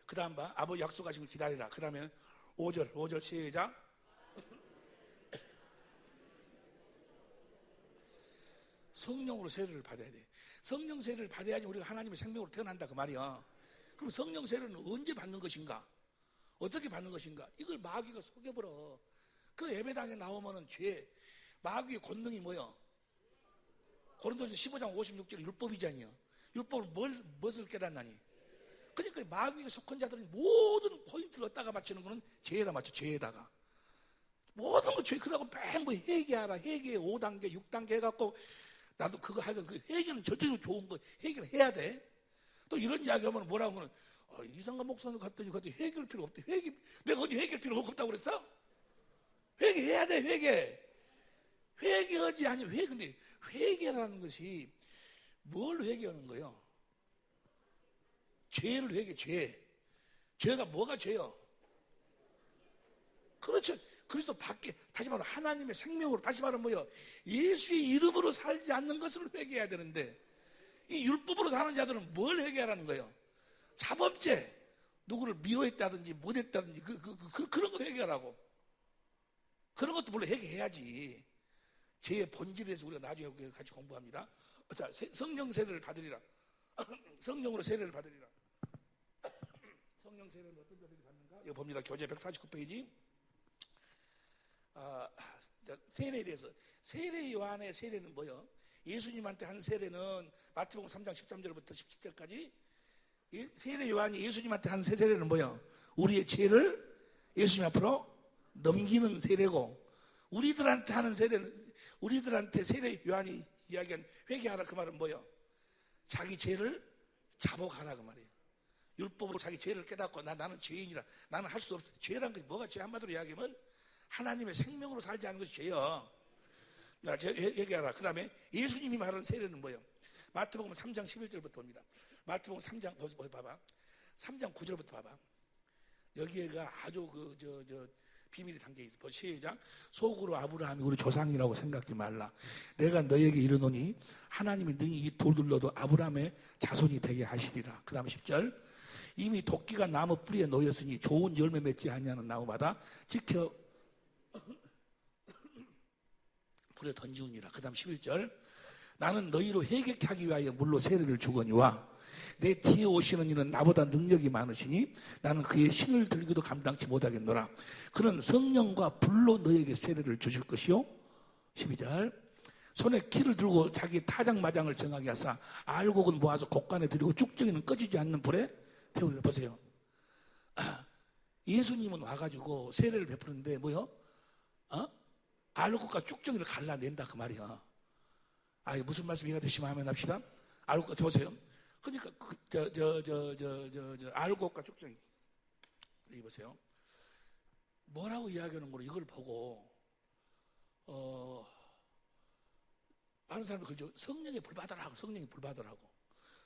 그 다음 봐. 아버지 약속하신 걸 기다리라. 그 다음에 5절 시작. 성령으로 세례를 받아야 돼. 성령 세례를 받아야지 우리가 하나님의 생명으로 태어난다 그 말이야. 그럼 성령 세례는 언제 받는 것인가? 어떻게 받는 것인가? 이걸 마귀가 속여버려. 그 예배당에 나오면은 마귀의 권능이 뭐야? 고린도전서 15장 56절 율법이잖아요. 율법을 무엇을 깨닫나니? 그러니까 마귀가 속한 자들은 모든 포인트를 얻다가 맞추는 거는 죄에다 맞춰. 죄에다가 모든 거 죄. 그러고 맨 뭐 회개하라, 회개 5단계 6단계 해갖고 나도 그거 하여간 그 회개는 절대적으로 좋은 거 회개를 해야 돼. 또 이런 이야기 하면 뭐라고 하는 이상한 목사님 갔더니 회개할 필요 없대. 내가 언제 회개할 필요 없다고 그랬어? 회개해야 돼. 회개하지 아니면 근데 회개라는 것이 뭘 회개하는 거예요? 죄를 회개. 죄가 뭐가 죄요? 그렇죠. 그리스도 밖에, 다시 말하면 하나님의 생명으로, 다시 말하면 뭐예요? 예수의 이름으로 살지 않는 것을 회개해야 되는데, 이 율법으로 사는 자들은 뭘 회개하라는 거예요? 자범죄, 누구를 미워했다든지 못했다든지 그런 거 회개하라고. 그런 것도 물론 회개해야지. 죄의 본질에 대해서 우리가 나중에 같이 공부합니다. 자, 성령 세례를 받으리라. 성령으로 세례를 받으리라. 성령 세례는 어떤 자들이 받는가? 이거 봅니다. 교재 149페이지. 세례에 대해서. 세례 요한의 세례는 뭐예요? 예수님한테 한 세례는 마태복음 3장 13절부터 17절까지. 세례 요한이 예수님한테 한 세례는 뭐예요? 우리의 죄를 예수님 앞으로 넘기는 세례고, 우리들한테 하는 세례는, 우리들한테 세례 요한이 이야기한 회개하라 그 말은 뭐예요? 자기 죄를 자복하라 그 말이에요. 율법으로 자기 죄를 깨닫고 나는 죄인이라, 나는 할 수 없어. 죄란 게 뭐가 죄? 한마디로 이야기하면 하나님의 생명으로 살지 않는 것이 죄요. 얘기하라. 그 다음에 예수님이 말하는 세례는 뭐예요? 마태복음 3장 11절부터 봅니다. 마태복음 3장 봐봐. 3장 9절부터 봐봐. 여기에가 아주 비밀이 담겨 있어. 시작. 속으로 아브라함이 우리 조상이라고 생각지 말라. 내가 너에게 이르노니 하나님이 능히 이 돌들로도 아브라함의 자손이 되게 하시리라. 그 다음 10절. 이미 도끼가 나무 뿌리에 놓였으니 좋은 열매 맺지 아니하는 나무마다 지켜 불에 던지우니라. 그 다음 11절. 나는 너희로 회개케 하기 위하여 물로 세례를 주거니와 내 뒤에 오시는 이는 나보다 능력이 많으시니 나는 그의 신을 들기도 감당치 못하겠노라. 그는 성령과 불로 너에게 세례를 주실 것이요. 12절. 손에 키를 들고 자기 타작마장을 정하게 하사 알곡은 모아서 곡간에 들이고 쭉정이는 꺼지지 않는 불에 태우려. 보세요. 예수님은 와가지고 세례를 베푸는데 뭐요? 알곡과 쭉정이를 갈라낸다 그 말이야. 이게 무슨 말씀 이해가 되시면 하면 합시다. 알곡과 보세요. 그러니까 알곡과 쭉정이 여기 보세요. 뭐라고 이야기하는 거로 이걸 보고 많은 사람들이 그러죠. 성령의 불 받으라고. 성령의 불 받으라고.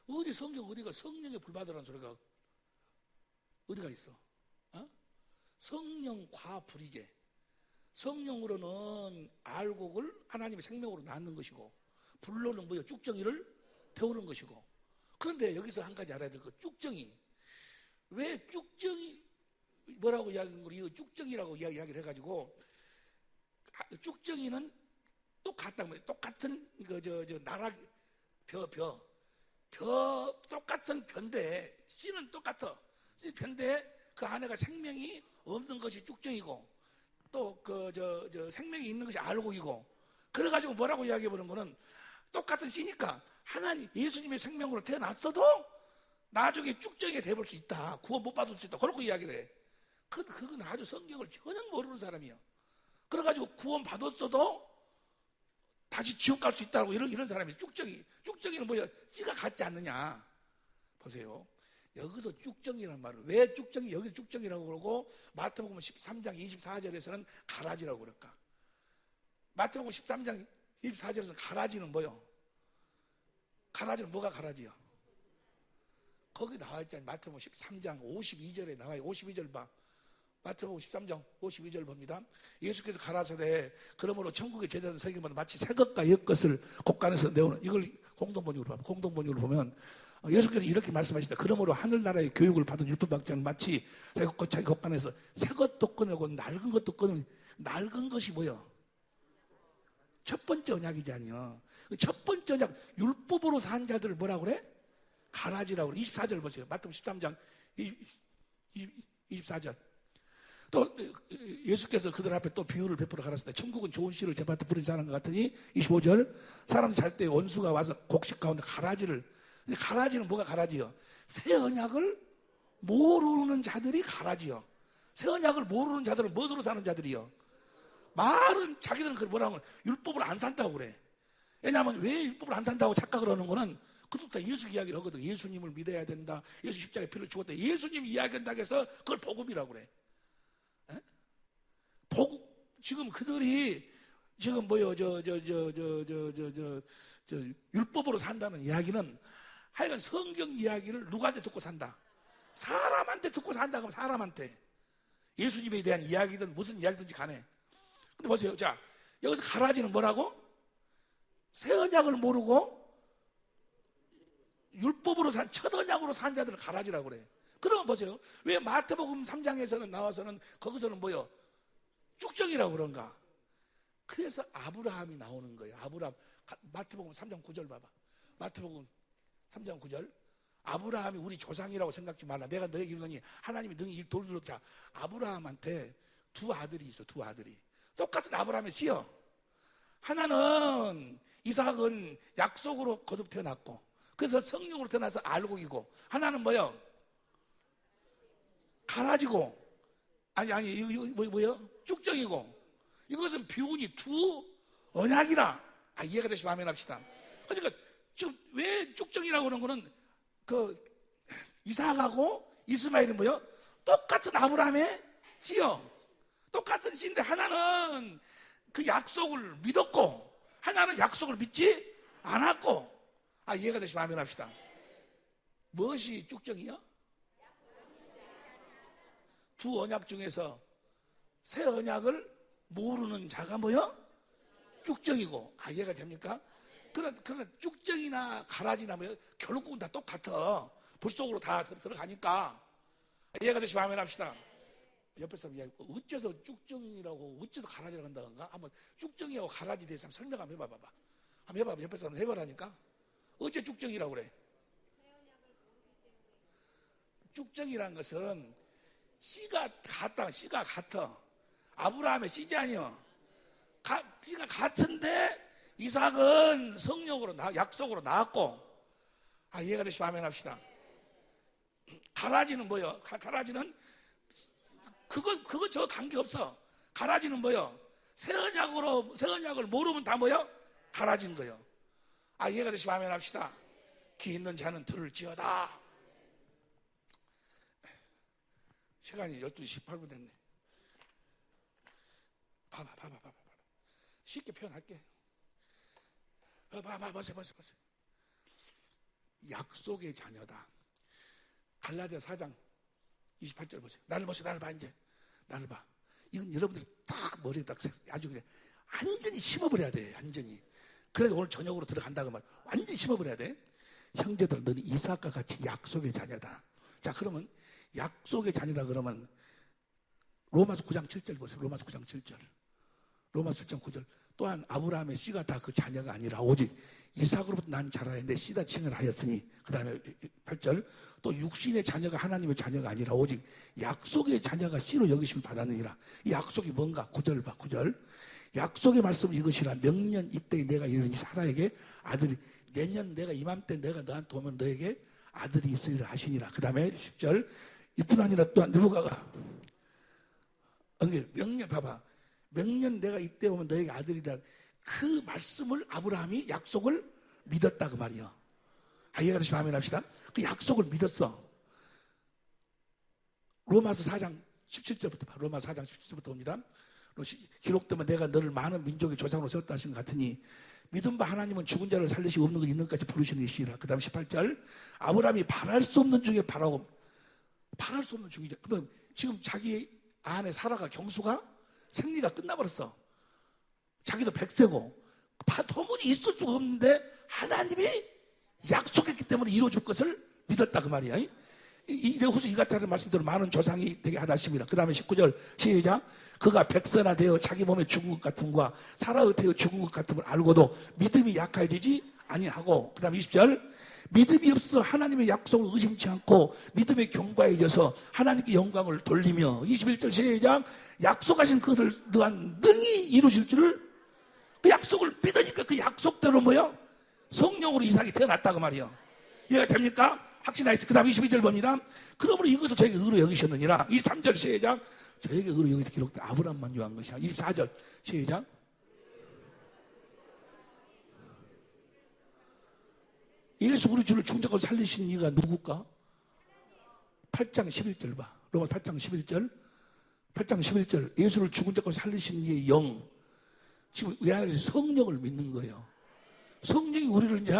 어디 성경 어디가 성령의 불 받으라는 소리가 어디가 있어? 성령 과불이제. 성령으로는 알곡을 하나님의 생명으로 낳는 것이고, 불로는 뭐예요? 쭉정이를 태우는 것이고. 그런데 여기서 한 가지 알아야 될 거, 쭉정이. 왜 쭉정이 뭐라고 이야기한 걸 이거 쭉정이라고 이야기를 해가지고, 쭉정이는 똑같다고 말이에요. 똑같은 나락 똑같은 변대, 씨는 똑같아. 변대 그 안에가 생명이 없는 것이 쭉정이고, 또 생명이 있는 것이 알곡이고. 그래가지고 뭐라고 이야기해보는 거는 똑같은 씨니까 하나님 예수님의 생명으로 태어났어도 나중에 쭉정이가 돼볼 수 있다. 구원 못 받을 수 있다. 그렇게 이야기를 해. 그건 아주 성경을 전혀 모르는 사람이야. 그래가지고 구원 받았어도 다시 지옥 갈 수 있다고 이런 사람이 쭉정이는 뭐야? 씨가 같지 않느냐. 보세요. 여기서 쭉정이란 말을 왜 쭉정이 여기서 쭉정이라고 그러고 마태복음 13장 24절에서는 가라지라고 그럴까? 마태복음 13장 24절에서는 가라지는 뭐요? 가라지는 뭐가 가라지야? 거기 나와 있잖아요. 마태복음 13장 52절에 나와요. 52절 봐. 마태복음 13장 52절 봅니다. 예수께서 가라사대 그러므로 천국의 제자는 세계마다 마치 새 것과 옛 것을 곳간에서 내오는, 이걸 공동번역으로 보면 예수께서 이렇게 말씀하시다. 그러므로 하늘나라의 교육을 받은 율법학자는 마치 자기 곳간에서 새 것도 꺼내고 낡은 것도 꺼내고, 낡은 것이 뭐야? 첫 번째 언약이지 아니요. 첫 번째 언약, 율법으로 산 자들을 뭐라고 그래? 가라지라고 그래. 24절 보세요. 마태복음 13장 24절. 또 예수께서 그들 앞에 또 비유를 베풀어 가라사대 천국은 좋은 씨를 제밭에 뿌린 사람과 같으니 25절. 사람이 잘 때 원수가 와서 곡식 가운데 가라지를, 가라지는 뭐가 가라지요? 새 언약을 모르는 자들이 가라지요. 새 언약을 모르는 자들은 무엇으로 사는 자들이요? 말은 자기들은 그걸 뭐라고 그래? 율법을 안 산다고 그래. 왜냐하면 왜 율법을 안 산다고 착각을 하는 거는 그것도 다 예수 이야기를 하거든. 예수님을 믿어야 된다. 예수 십자가에 피를 죽었다. 예수님 이야기한다고 해서 그걸 복음이라고 그래. 지금 그들이 지금 율법으로 산다는 이야기는 하여간 성경 이야기를 누구한테 듣고 산다? 사람한테 듣고 산다. 그러면 사람한테 예수님에 대한 이야기든 무슨 이야기든지 간에. 근데 보세요. 자, 여기서 가라지는 뭐라고? 새 언약을 모르고 율법으로 산, 첫 언약으로 산 자들을 가라지라고 그래. 그러면 보세요. 왜 마태복음 3장에서는 나와서는 거기서는 뭐요? 쭉정이라고 그런가? 그래서 아브라함이 나오는 거예요. 아브라함. 마태복음 3장 9절 봐봐. 마태복음 3장 9절. 아브라함이 우리 조상이라고 생각지 말라. 내가 너에게 이르노니 하나님이 능히 돌로. 자, 아브라함한테 두 아들이 있어. 두 아들이. 똑같은 아브라함의 씨요. 하나는 이삭은 약속으로 거듭 태어났고, 그래서 성령으로 태어나서 알곡이고, 하나는 뭐요? 가라지고, 뭐요? 쭉정이고. 이것은 비운이 두 언약이라. 이해가 되시면 아멘 합시다. 그러니까 지금 왜 쭉정이라고 하는 거는 이삭하고 이스마엘은 뭐요? 똑같은 아브라함의 씨요. 똑같은 씨인데 하나는 그 약속을 믿었고 하나는 약속을 믿지 않았고. 이해가 되시면 아멘 합시다. 무엇이 쭉정이요? 두 언약 중에서 새 언약을 모르는 자가 뭐요? 쭉정이고. 이해가 됩니까? 그러나 쭉정이나 가라지나 뭐요? 결국은 다 똑같아. 불 속으로 다 들어가니까. 이해가 되시면 아멘 합시다. 옆에 사람 이야기, 어째서 쭉정이라고 어째서 가라지라고 한다던가? 한번 쭉정이하고 가라지 대해서 설명 한번 해봐봐. 한번 해봐봐. 옆에 사람 해보라니까. 어째 쭉정이라고 그래? 쭉정이라는 것은 씨가 같아. 아브라함의 씨지 아니요. 씨가 같은데 이삭은 성령으로 약속으로 나왔고. 이해가 되시면 아멘 합시다. 가라지는 뭐요? 가라지는 그건 저 관계없어. 가라지는 뭐요? 새 언약을 모르면 다 뭐요? 가라진 거요. 이해가 되시면 아멘 합시다. 귀 있는 자는 들을지어다. 시간이 12시 18분 됐네. 봐봐. 쉽게 표현할게. 보세요. 약속의 자녀다. 갈라디아 4장 28절 보세요. 나를 봐 이제. 나를 봐. 이건 여러분들이 딱 머리에 딱 아주 그냥 완전히 심어버려야 돼. 완전히. 그래서 오늘 저녁으로 들어간다고 말. 완전히 심어버려야 돼. 형제들, 너는 이삭과 같이 약속의 자녀다. 자, 그러면 약속의 자녀다 그러면 로마서 9장 7절 보세요. 로마서 9장 7절. 로마서 7장 9절. 또한 아브라함의 씨가 다 그 자녀가 아니라 오직 이삭으로부터 난 자라에 내 씨다 칭을 하였으니. 그 다음에 8절. 또 육신의 자녀가 하나님의 자녀가 아니라 오직 약속의 자녀가 씨로 여기심을 받았느니라. 이 약속이 뭔가? 9절 봐. 9절. 약속의 말씀은 이것이라. 명년 이때에 내가 이르니 사라에게 아들이, 내년 내가 이맘때 내가 너한테 오면 너에게 아들이 있으리라 하시니라. 그 다음에 10절. 이뿐 아니라 또한 누가가 명년 봐봐. 명년 내가 이때 오면 너에게 아들이라. 그 말씀을 아브라함이 약속을 믿었다 그 말이요. 이해가 되시면 아멘 합시다. 그 약속을 믿었어. 로마서 4장 17절부터 봐. 로마서 4장 17절부터 봅니다. 기록되면 내가 너를 많은 민족의 조상으로 세웠다 하신 것 같으니 믿음 바 하나님은 죽은 자를 살리시고 없는 것 있는 것까지 부르시는 이시라. 그 다음 18절. 아브라함이 바랄 수 없는 중에 바라고. 바랄 수 없는 중이죠. 그럼 지금 자기 아내 사라가 경수가 생리가 끝나버렸어. 자기도 100세고 도무지 있을 수가 없는데 하나님이 약속했기 때문에 이루어줄 것을 믿었다 그 말이야. 이레후서 이같은 말씀대로 많은 조상이 되게 하나십니다. 그 다음에 19절 시작. 그가 백선화 되어 자기 몸에 죽은 것 같음과 사라의 되어 죽은 것 같음을 알고도 믿음이 약해지지 아니하고, 그 다음에 20절 믿음이 없어 하나님의 약속을 의심치 않고 믿음에 견고해져서 하나님께 영광을 돌리며, 21절 시작. 약속하신 그것을 너한 능히 이루실 줄을, 그 약속을 믿으니까 그 약속대로 뭐야? 성령으로 이삭이 태어났다고 말이요. 이해가 됩니까? 확신하였어. 그 다음 22절 봅니다. 그러므로 이것을 저에게 의로 여기셨느니라. 23절 시작. 저에게 의로 여기서 기록된 아브라함만 요한 것이야. 24절 시작. 예수 우리 주를 중적으로 살리신 이가 누굴까? 8장 11절 봐. 로마 8장 11절. 8장 11절. 예수를 죽은 자까지 살리신 이의 영. 지금 내 안에 성령을 믿는 거예요. 성령이 우리를 이제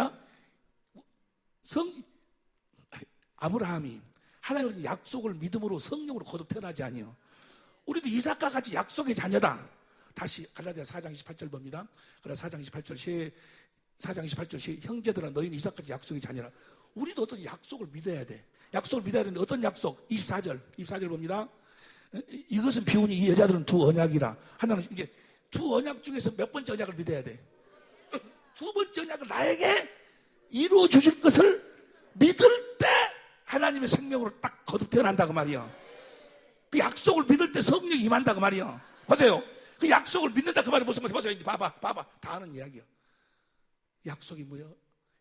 아브라함이 하나님의 약속을 믿음으로 성령으로 거듭 태어나지 아니요. 우리도 이삭과 같이 약속의 자녀다. 다시 갈라디아 4장 28절 봅니다. 갈라디아 4장 28절 4장 28절 형제들아 너희는 이삭같이 약속의 자녀라. 우리도 어떤 약속을 믿어야 돼. 약속을 믿어야 되는데 어떤 약속? 24절 봅니다. 이것은 비운이 이 여자들은 두 언약이라. 하나는 이게 두 언약 중에서 몇 번째 언약을 믿어야 돼? 두 번째 언약을 나에게 이루어 주실 것을 믿을 때 하나님의 생명으로 딱 거듭 태어난다고 말이요. 그 약속을 믿을 때 성령이 임한다고 말이요. 보세요. 그 약속을 믿는다 그 말이 무슨 말이야? 보세요. 봐봐. 다 아는 이야기야. 약속이 뭐야?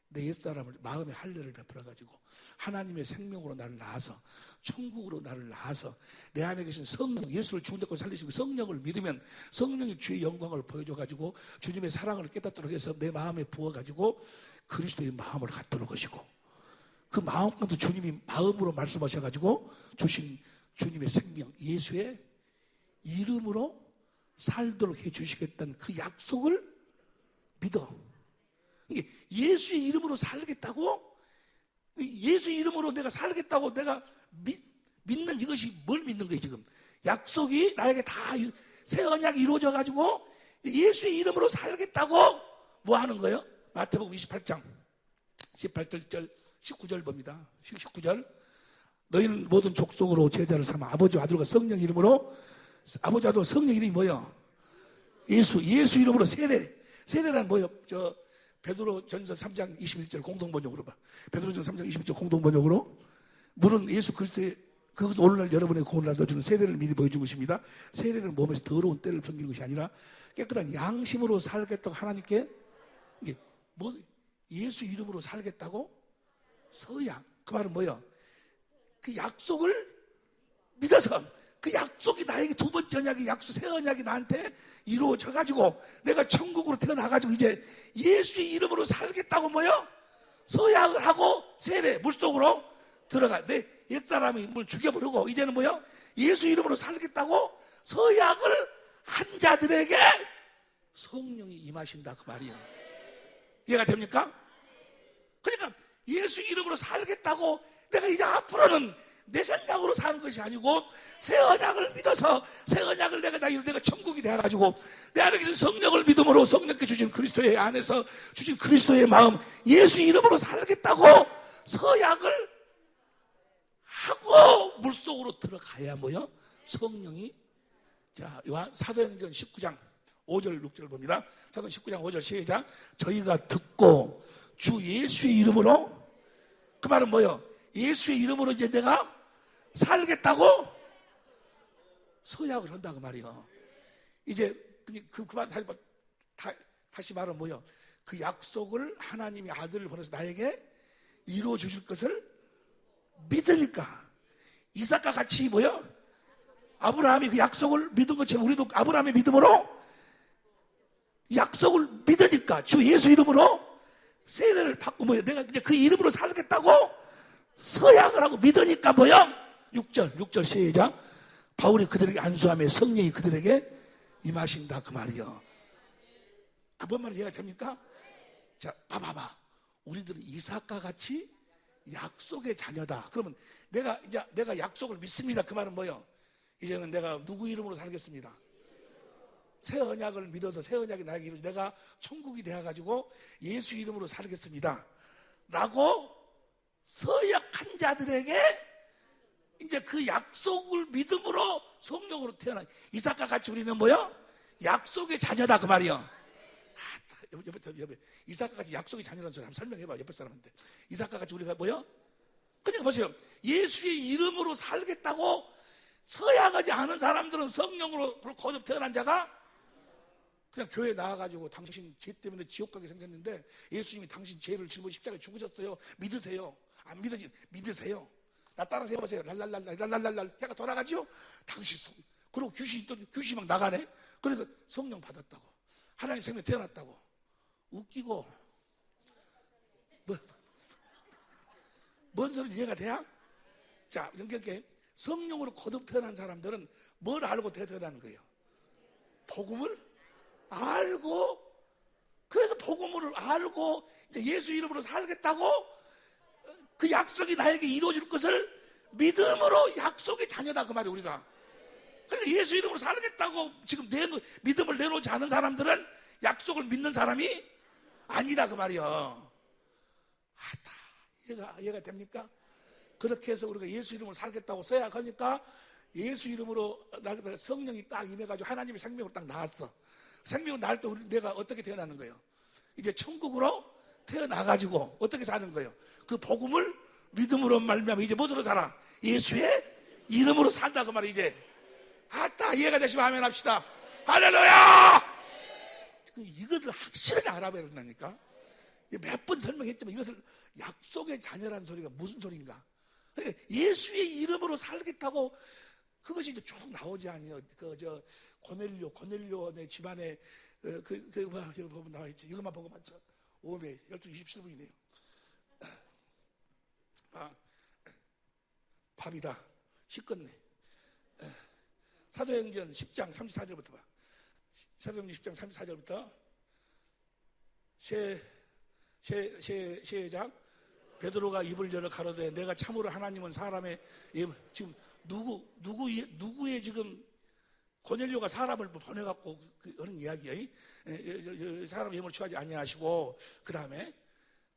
내 옛사람을 마음에 할례를 베풀어가지고 하나님의 생명으로 나를 낳아서 천국으로 나를 낳아서 내 안에 계신 성령, 예수를 죽은 자까지 살리시고 성령을 믿으면 성령이 주의 영광을 보여줘가지고 주님의 사랑을 깨닫도록 해서 내 마음에 부어가지고 그리스도의 마음을 갖도록 하시고, 그 마음 가운데 주님이 마음으로 말씀하셔가지고 주신 주님의 생명, 예수의 이름으로 살도록 해주시겠다는 그 약속을 믿어. 이게 예수의 이름으로 살겠다고? 예수의 이름으로 내가 살겠다고 내가 믿는 이것이 뭘 믿는 거예요 지금? 약속이 나에게 다 새 언약이 이루어져가지고 예수의 이름으로 살겠다고 뭐 하는 거예요? 마태복음 28장 18절 19절 봅니다. 19절 너희는 모든 족속으로 제자를 삼아 아버지와 아들과 성령 이름으로, 아버지와 아들 성령 이름이 뭐예요? 예수 이름으로 세례란 뭐예요? 베드로전서 3장 21절 공동번역으로 봐. 베드로전서 3장 21절 공동번역으로 물은 예수 그리스도의 그것은 오늘날 여러분의 구원을 넣어주는 세례를 미리 보여준 것입니다. 세례는 몸에서 더러운 때를 섬기는 것이 아니라 깨끗한 양심으로 살겠다고 하나님께, 이게 뭐 예수 이름으로 살겠다고? 서약. 그 말은 뭐예요? 그 약속을 믿어서 그 약속이 나에게 두 번째 언약이 약속, 새 언약이 나한테 이루어져가지고 내가 천국으로 태어나가지고 이제 예수의 이름으로 살겠다고 뭐요? 서약을 하고 세례, 물속으로 들어가. 내 옛사람이 물 죽여버리고 이제는 뭐요? 예수 이름으로 살겠다고 서약을 한 자들에게 성령이 임하신다 그 말이에요. 이해가 됩니까? 그러니까 예수 이름으로 살겠다고 내가 이제 앞으로는 내 생각으로 사는 것이 아니고 새 언약을 믿어서 새 언약을 내가 천국이 돼가지고 내 안에 계신 성령을 믿음으로 성령께 주신 그리스도의 안에서 주신 그리스도의 마음, 예수 이름으로 살겠다고 서약을 하고 물속으로 들어가야 뭐요? 성령이. 자, 사도행전 19장 5절 6절 봅니다. 사도행전 19장 5절 시작. 저희가 듣고 주 예수의 이름으로, 그 말은 뭐요? 예수의 이름으로 이제 내가 살겠다고 서약을 한다고 말이요. 이제 그 말 다시 말은 뭐요? 그 약속을 하나님이 아들을 보내서 나에게 이루어 주실 것을 믿으니까 이삭과 같이 뭐요? 아브라함이 그 약속을 믿은 것처럼 우리도 아브라함의 믿음으로 약속을 믿으니까 주 예수 이름으로 세례를 받고 뭐요? 내가 이제 그 이름으로 살겠다고 서약을 하고 믿으니까 뭐요? 6절 시작. 바울이 그들에게 안수하며 성령이 그들에게 임하신다 그 말이요. 뭔 말인지 이해가 됩니까? 자, 봐봐. 우리들은 이삭과 같이 약속의 자녀다. 그러면 내가 약속을 믿습니다. 그 말은 뭐예요? 이제는 내가 누구 이름으로 살겠습니다. 새 언약을 믿어서 새 언약이 나에게 이루어져 내가 천국이 되어가지고 예수 이름으로 살겠습니다 라고 서약한 자들에게 이제 그 약속을 믿음으로 성령으로 태어난 이삭과 같이 우리는 뭐요? 약속의 자녀다 그 말이요. 옆에 이삭과 같이 약속의 자녀라는 소리 한번 설명해봐. 옆에 사람한테. 이삭과 같이 우리가 뭐요? 그냥 보세요. 예수의 이름으로 살겠다고 서약하지 않은 사람들은 성령으로 거듭 태어난 자가 그냥 교회 나와가지고 당신 죄 때문에 지옥 가게 생겼는데 예수님이 당신 죄를 짊어 십자가에 죽으셨어요. 믿으세요. 안 믿으지 믿으세요. 나 따라서 해보세요. 랄랄랄랄랄랄랄 해가 돌아가죠. 당신 그리고 귀신이 막 나가네. 그러니까 성령 받았다고 하나님 생명 태어났다고 웃기고 뭔 소리인지 이해가 돼야? 자, 그러니까 성령으로 거듭 태어난 사람들은 뭘 알고 태어나는 거예요? 복음을 알고, 그래서 복음을 알고 이제 예수 이름으로 살겠다고 그 약속이 나에게 이루어질 것을 믿음으로 약속의 자녀다 그 말이에요. 우리가 그러니까 예수 이름으로 살겠다고 지금 믿음을 내놓지 않은 사람들은 약속을 믿는 사람이 아니다 그 말이에요. 이해가 됩니까? 그렇게 해서 우리가 예수 이름으로 살겠다고 서약하니까 예수 이름으로 성령이 딱 임해가지고 하나님의 생명으로 딱 나왔어. 생명으로 나올 때 내가 어떻게 태어나는 거예요? 이제 천국으로 태어나가지고 어떻게 사는 거예요? 그 복음을 믿음으로 말미암아 이제 무엇으로 살아? 예수의 이름으로 산다 그 말이에요. 이제 이해가 되시면 아멘 합시다. 할렐루야! 이것을 확실하게 알아봐야 된다니까. 몇 번 설명했지만 이것을 약속의 자녀라는 소리가 무슨 소리인가? 예수의 이름으로 살겠다고 그것이 이제 쭉 나오지 아니에요. 고넬료네 집안에 여기 보면 나와 있지. 이것만 보고 맞죠? 오메 12시 27분이네요. 밥이다. 식었네. 사도행전 10장 34절부터 봐. 사도행전 10장 34절부터 시작. 베드로가 입을 열어 가로되 내가 참으로 하나님은 사람의 지금 누구의 지금 고넬료가 사람을 보내갖고 하는 이야기예요. 사람의 힘을 취하지 아니하시고 그 다음에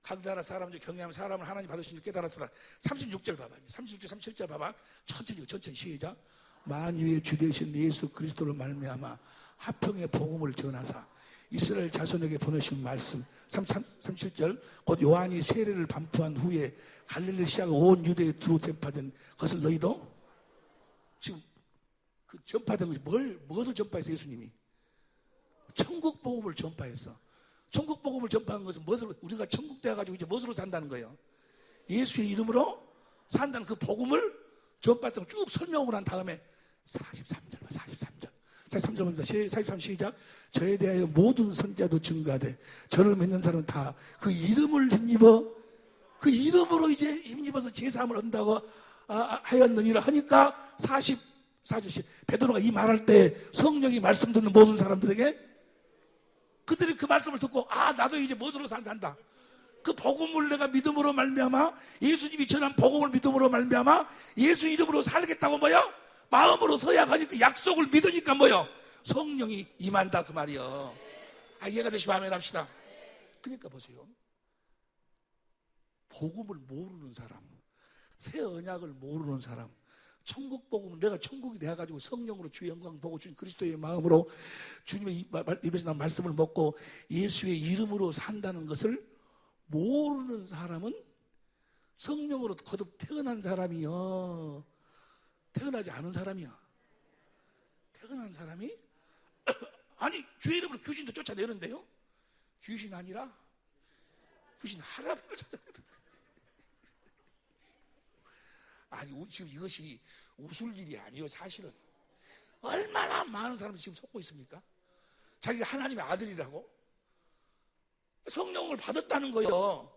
각 나라 사람 중 경외하면 사람을 하나님 받으신 줄 깨달았더라. 36절 봐봐. 36절 37절 봐봐. 천천히 시작. 만유의 주 되신 예수 그리스도를 말미암아 화평의 복음을 전하사 이스라엘 자손에게 보내신 말씀. 37절 곧 요한이 세례를 반포한 후에 갈릴리 시작 온 유대에 두루 전파된 것을 너희도 지금 그 전파된 것이 무엇을 전파했어? 예수님이 천국 복음을 전파했어. 천국 복음을 전파한 것은 무엇으로? 우리가 천국 되어가지고 이제 무엇으로 산다는 거예요? 예수의 이름으로 산다는 그 복음을 전파했던 걸 쭉 설명을 한 다음에 43절 봐. 43절. 자, 3절 봅니다. 43 시작. 저에 대하여 모든 선자도 증가하되 저를 믿는 사람은 다 그 이름을 힘입어 그 이름으로 이제 힘입어서 제사함을 얻는다고 하였느니라 하니까 44절 베드로가 이 말할 때 성령이 말씀 듣는 모든 사람들에게 그들이 그 말씀을 듣고 나도 이제 무엇으로 산다. 그 복음을 내가 믿음으로 말미암아 예수님이 전한 복음을 믿음으로 말미암아 예수 이름으로 살겠다고 뭐요? 마음으로 서약하니까 약속을 믿으니까 뭐요? 성령이 임한다 그 말이요. 이해가 되시면 아멘 합시다. 그러니까 보세요. 복음을 모르는 사람, 새 언약을 모르는 사람, 천국 복음은 내가 천국이 되어가지고 성령으로 주의 영광 보고 주님 그리스도의 마음으로 주님의 입에서 나온 말씀을 먹고 예수의 이름으로 산다는 것을 모르는 사람은 성령으로 거듭 태어난 사람이요, 태어나지 않은 사람이야. 태어난 사람이 아니 주의 이름으로 귀신도 쫓아내는데요. 귀신 아니라 귀신 할아버지를 쫓아내는. 아니 지금 이것이 웃을 일이 아니에요. 사실은 얼마나 많은 사람들이 지금 속고 있습니까? 자기가 하나님의 아들이라고 성령을 받았다는 거예요.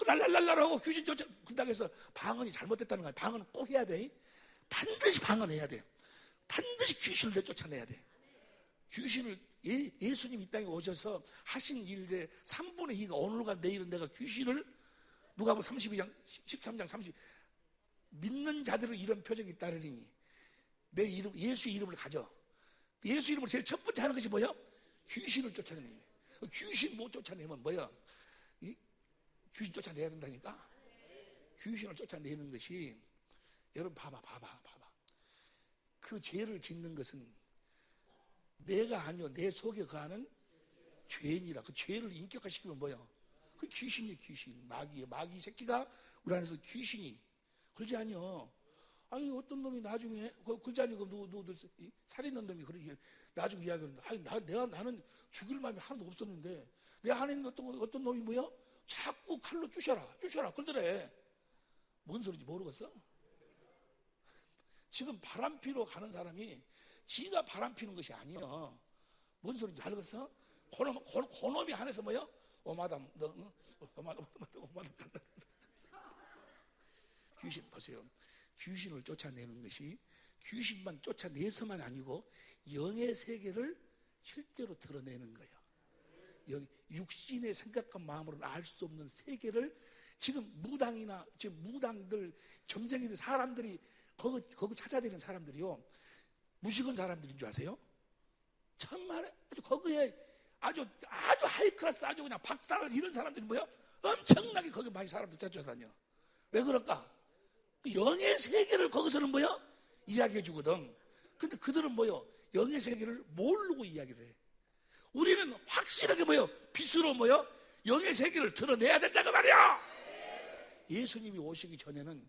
랄랄랄라라고 귀신 쫓아낸다고 해서 방언이 잘못됐다는 거예요. 방언은 꼭 해야 돼. 반드시 방언해야 돼. 반드시 귀신을 내쫓아내야 돼. 귀신을 예수님 이 땅에 오셔서 하신 일의 3분의 2가 오늘과 내일은 내가 귀신을 누가복음 32장 13장 30 믿는 자들은 이런 표적이 따르니 내 이름, 예수의 이름을 가져. 예수 이름으로 제일 첫 번째 하는 것이 뭐야? 귀신을 쫓아내는 거예요. 귀신 못 쫓아내면 뭐야? 귀신 쫓아내야 된다니까. 귀신을 쫓아내는 것이, 여러분 봐봐. 그 죄를 짓는 것은 내가 아니요, 내 속에 거하는 죄인이라. 그 죄를 인격화시키면 뭐야? 그 귀신이에요. 귀신, 마귀예요. 마귀 새끼가 우리 안에서 귀신이. 그러지 아니요. 아니 어떤 놈이 나중에 그러지 아니 누구 살인 난 놈이 그러게 나중에 이야기하는데, 아니 나는 죽일 마음이 하나도 없었는데 내 안에 있는 어떤 놈이 뭐야? 자꾸 칼로 쑤셔라 그러더래. 뭔 소리인지 모르겠어? 지금 바람 피러 가는 사람이 지가 바람 피는 것이 아니야. 뭔 소리인지 알겠어? 그놈이 안에서 뭐야? 오마담 간다. 귀신 보세요. 귀신을 쫓아내는 것이 귀신만 쫓아내서만 아니고 영의 세계를 실제로 드러내는 거예요. 육신의 생각과 마음으로는 알 수 없는 세계를 지금 무당이나 지금 무당들 점쟁이들 사람들이 거기 찾아다니는 사람들이요, 무식한 사람들인 줄 아세요? 참말에 아주 거기에 아주 하이클래스 아주 그냥 박사를 이런 사람들이 뭐야? 엄청나게 거기 많이 사람들 찾아다녀. 왜 그럴까? 그 영의 세계를 거기서는 뭐야? 이야기해 주거든. 근데 그들은 뭐요? 영의 세계를 모르고 이야기를 해. 우리는 확실하게 뭐요? 빛으로 뭐요? 영의 세계를 드러내야 된다고 말이야. 예수님이 오시기 전에는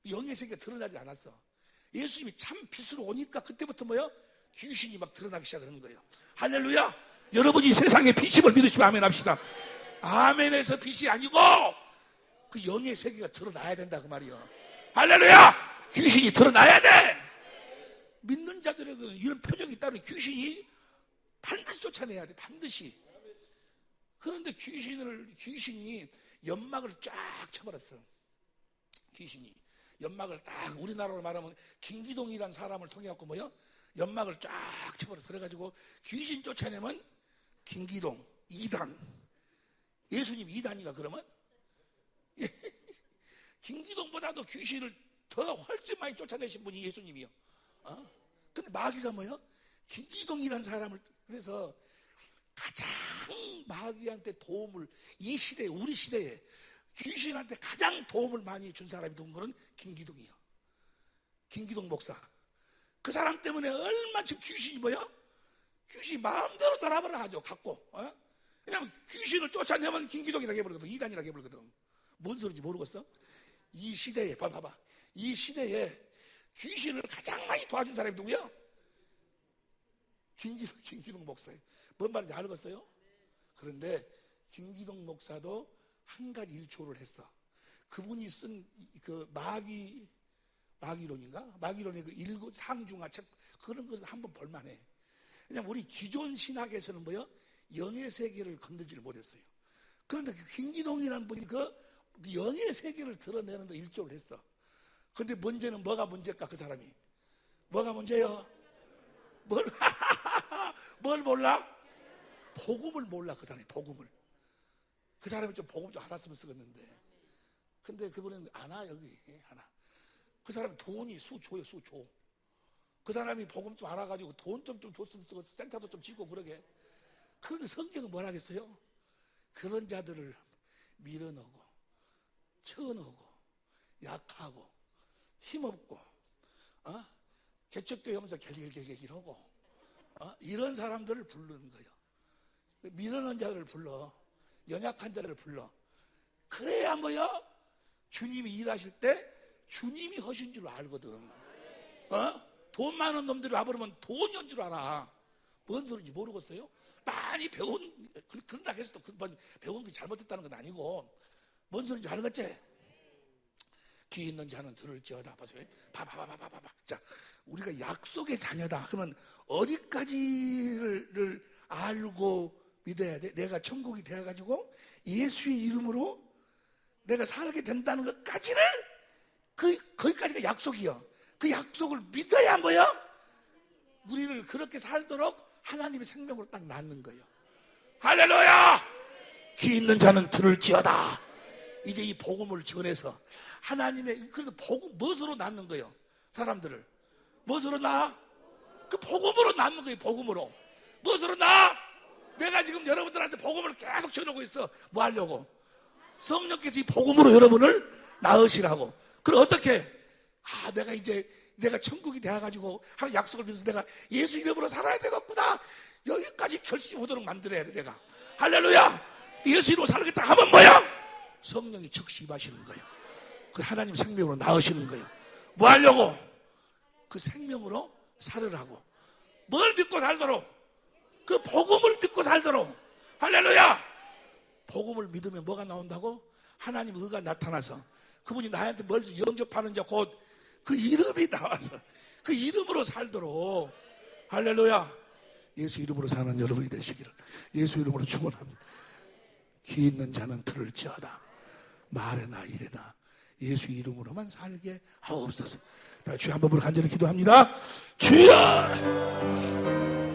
영의 세계가 드러나지 않았어. 예수님이 참 빛으로 오니까 그때부터 뭐요? 귀신이 막 드러나기 시작하는 거예요. 할렐루야. 여러분이 세상의 빛임을 믿으시면 아멘 합시다. 아멘에서 빛이 아니고 그 영의 세계가 드러나야 된다 그 말이요. 할렐루야. 귀신이 드러나야 돼. 믿는 자들에게는 이런 표정이 있다면 귀신이 반드시 쫓아내야 돼. 반드시. 그런데 귀신이 연막을 쫙 쳐버렸어. 귀신이 연막을 딱, 우리나라로 말하면 김기동이라는 사람을 통해 갖고 뭐요? 연막을 쫙 쳐버렸어. 그래가지고 귀신 쫓아내면 김기동 2단, 예수님 2단이가 그러면 김기동보다도 귀신을 더 훨씬 많이 쫓아내신 분이 예수님이요. 근데 마귀가 뭐요? 김기동이라는 사람을, 그래서 가장 마귀한테 도움을, 이 시대에, 우리 시대에 귀신한테 가장 도움을 많이 준 사람이 누군가는 김기동이요. 김기동 목사. 그 사람 때문에 얼마나 지금 귀신이 뭐야? 귀신이 마음대로 돌아버려 하죠. 갖고. 왜냐면 귀신을 쫓아내면 김기동이라고 해버리거든. 이단이라고 해버리거든. 뭔 소리인지 모르겠어? 이 시대에, 봐봐. 이 시대에 귀신을 가장 많이 도와준 사람이 누구야? 김기동 목사예요. 뭔 말인지 알겠어요? 그런데 김기동 목사도 한 가지 일초를 했어. 그분이 쓴 그 마귀론인가? 마귀론의 그 상중하 책, 그런 것은 한번 볼만해. 왜냐면 우리 기존 신학에서는 뭐요? 영의 세계를 건들지를 못했어요. 그런데 그 김기동이라는 분이 그 영의 세계를 드러내는 데 일조를 했어. 근데 문제는 뭐가 문제일까? 그 사람이 뭐가 문제예요? 뭘 몰라? 복음을 몰라. 그 사람이 복음을. 그 사람이 좀 복음 좀 알았으면 쓰겠는데, 근데 그분은 아나, 여기 하나. 그 사람이 돈이 수줘요. 수조. 그 사람이 복음 좀 알아가지고 돈 좀 줬으면 쓰고 센터도 좀 짓고 그러게. 그런데 성경은 뭐라 하겠어요? 그런 자들을 밀어넣고 쳐넣고 약하고 힘없고 개척교회 하면서 갤길하고 이런 사람들을 부르는 거예요. 밀어넣은 자들을 불러. 연약한 자들을 불러. 그래야 뭐야? 주님이 일하실 때 주님이 하신 줄 알거든. 돈 많은 놈들이 와버리면 돈이 온 줄 알아. 뭔 소리인지 모르겠어요? 많이 그런다 해서 또 배운 게 잘못됐다는 건 아니고, 뭔 소리인지 알겠지? 귀 있는 자는 들을지어다. 보세요. 봐봐. 자, 우리가 약속의 자녀다. 그러면 어디까지를 알고 믿어야 돼? 내가 천국이 되어가지고 예수의 이름으로 내가 살게 된다는 것까지를, 거기까지가 약속이요. 그 약속을 믿어야 뭐요? 우리를 그렇게 살도록 하나님의 생명으로 딱 낳는 거예요. 할렐루야! 귀 있는 자는 들을지어다. 이제 이 복음을 전해서 하나님의, 그래서 복음 무엇으로 낳는 거예요? 사람들을 무엇으로 나? 그 복음으로 낳는 거예요. 복음으로. 무엇으로 나? 내가 지금 여러분들한테 복음을 계속 전하고 있어. 뭐 하려고? 성령께서 이 복음으로 여러분을 낳으시라고. 그럼 어떻게? 내가 천국이 되어가지고 하는 약속을 믿어서 내가 예수 이름으로 살아야 되겠구나. 여기까지 결심하도록 만들어야 돼, 내가. 할렐루야! 예수 이름으로 살겠다 하면 뭐야? 성령이 즉시 임하시는 거예요. 그 하나님 생명으로 낳으시는 거예요. 뭐 하려고? 그 생명으로 살으라고. 뭘 믿고 살도록? 그 복음을 믿고 살도록. 할렐루야! 복음을 믿으면 뭐가 나온다고? 하나님 의가 나타나서 그분이 나한테 뭘 영접하는 자 곧 그 이름이 나와서 그 이름으로 살도록. 할렐루야! 예수 이름으로 사는 여러분이 되시기를 예수 이름으로 축원합니다. 귀 있는 자는 들을지어다. 말에나 이래나 예수 이름으로만 살게 하옵소서. 주여 한 번으로 간절히 기도합니다. 주여!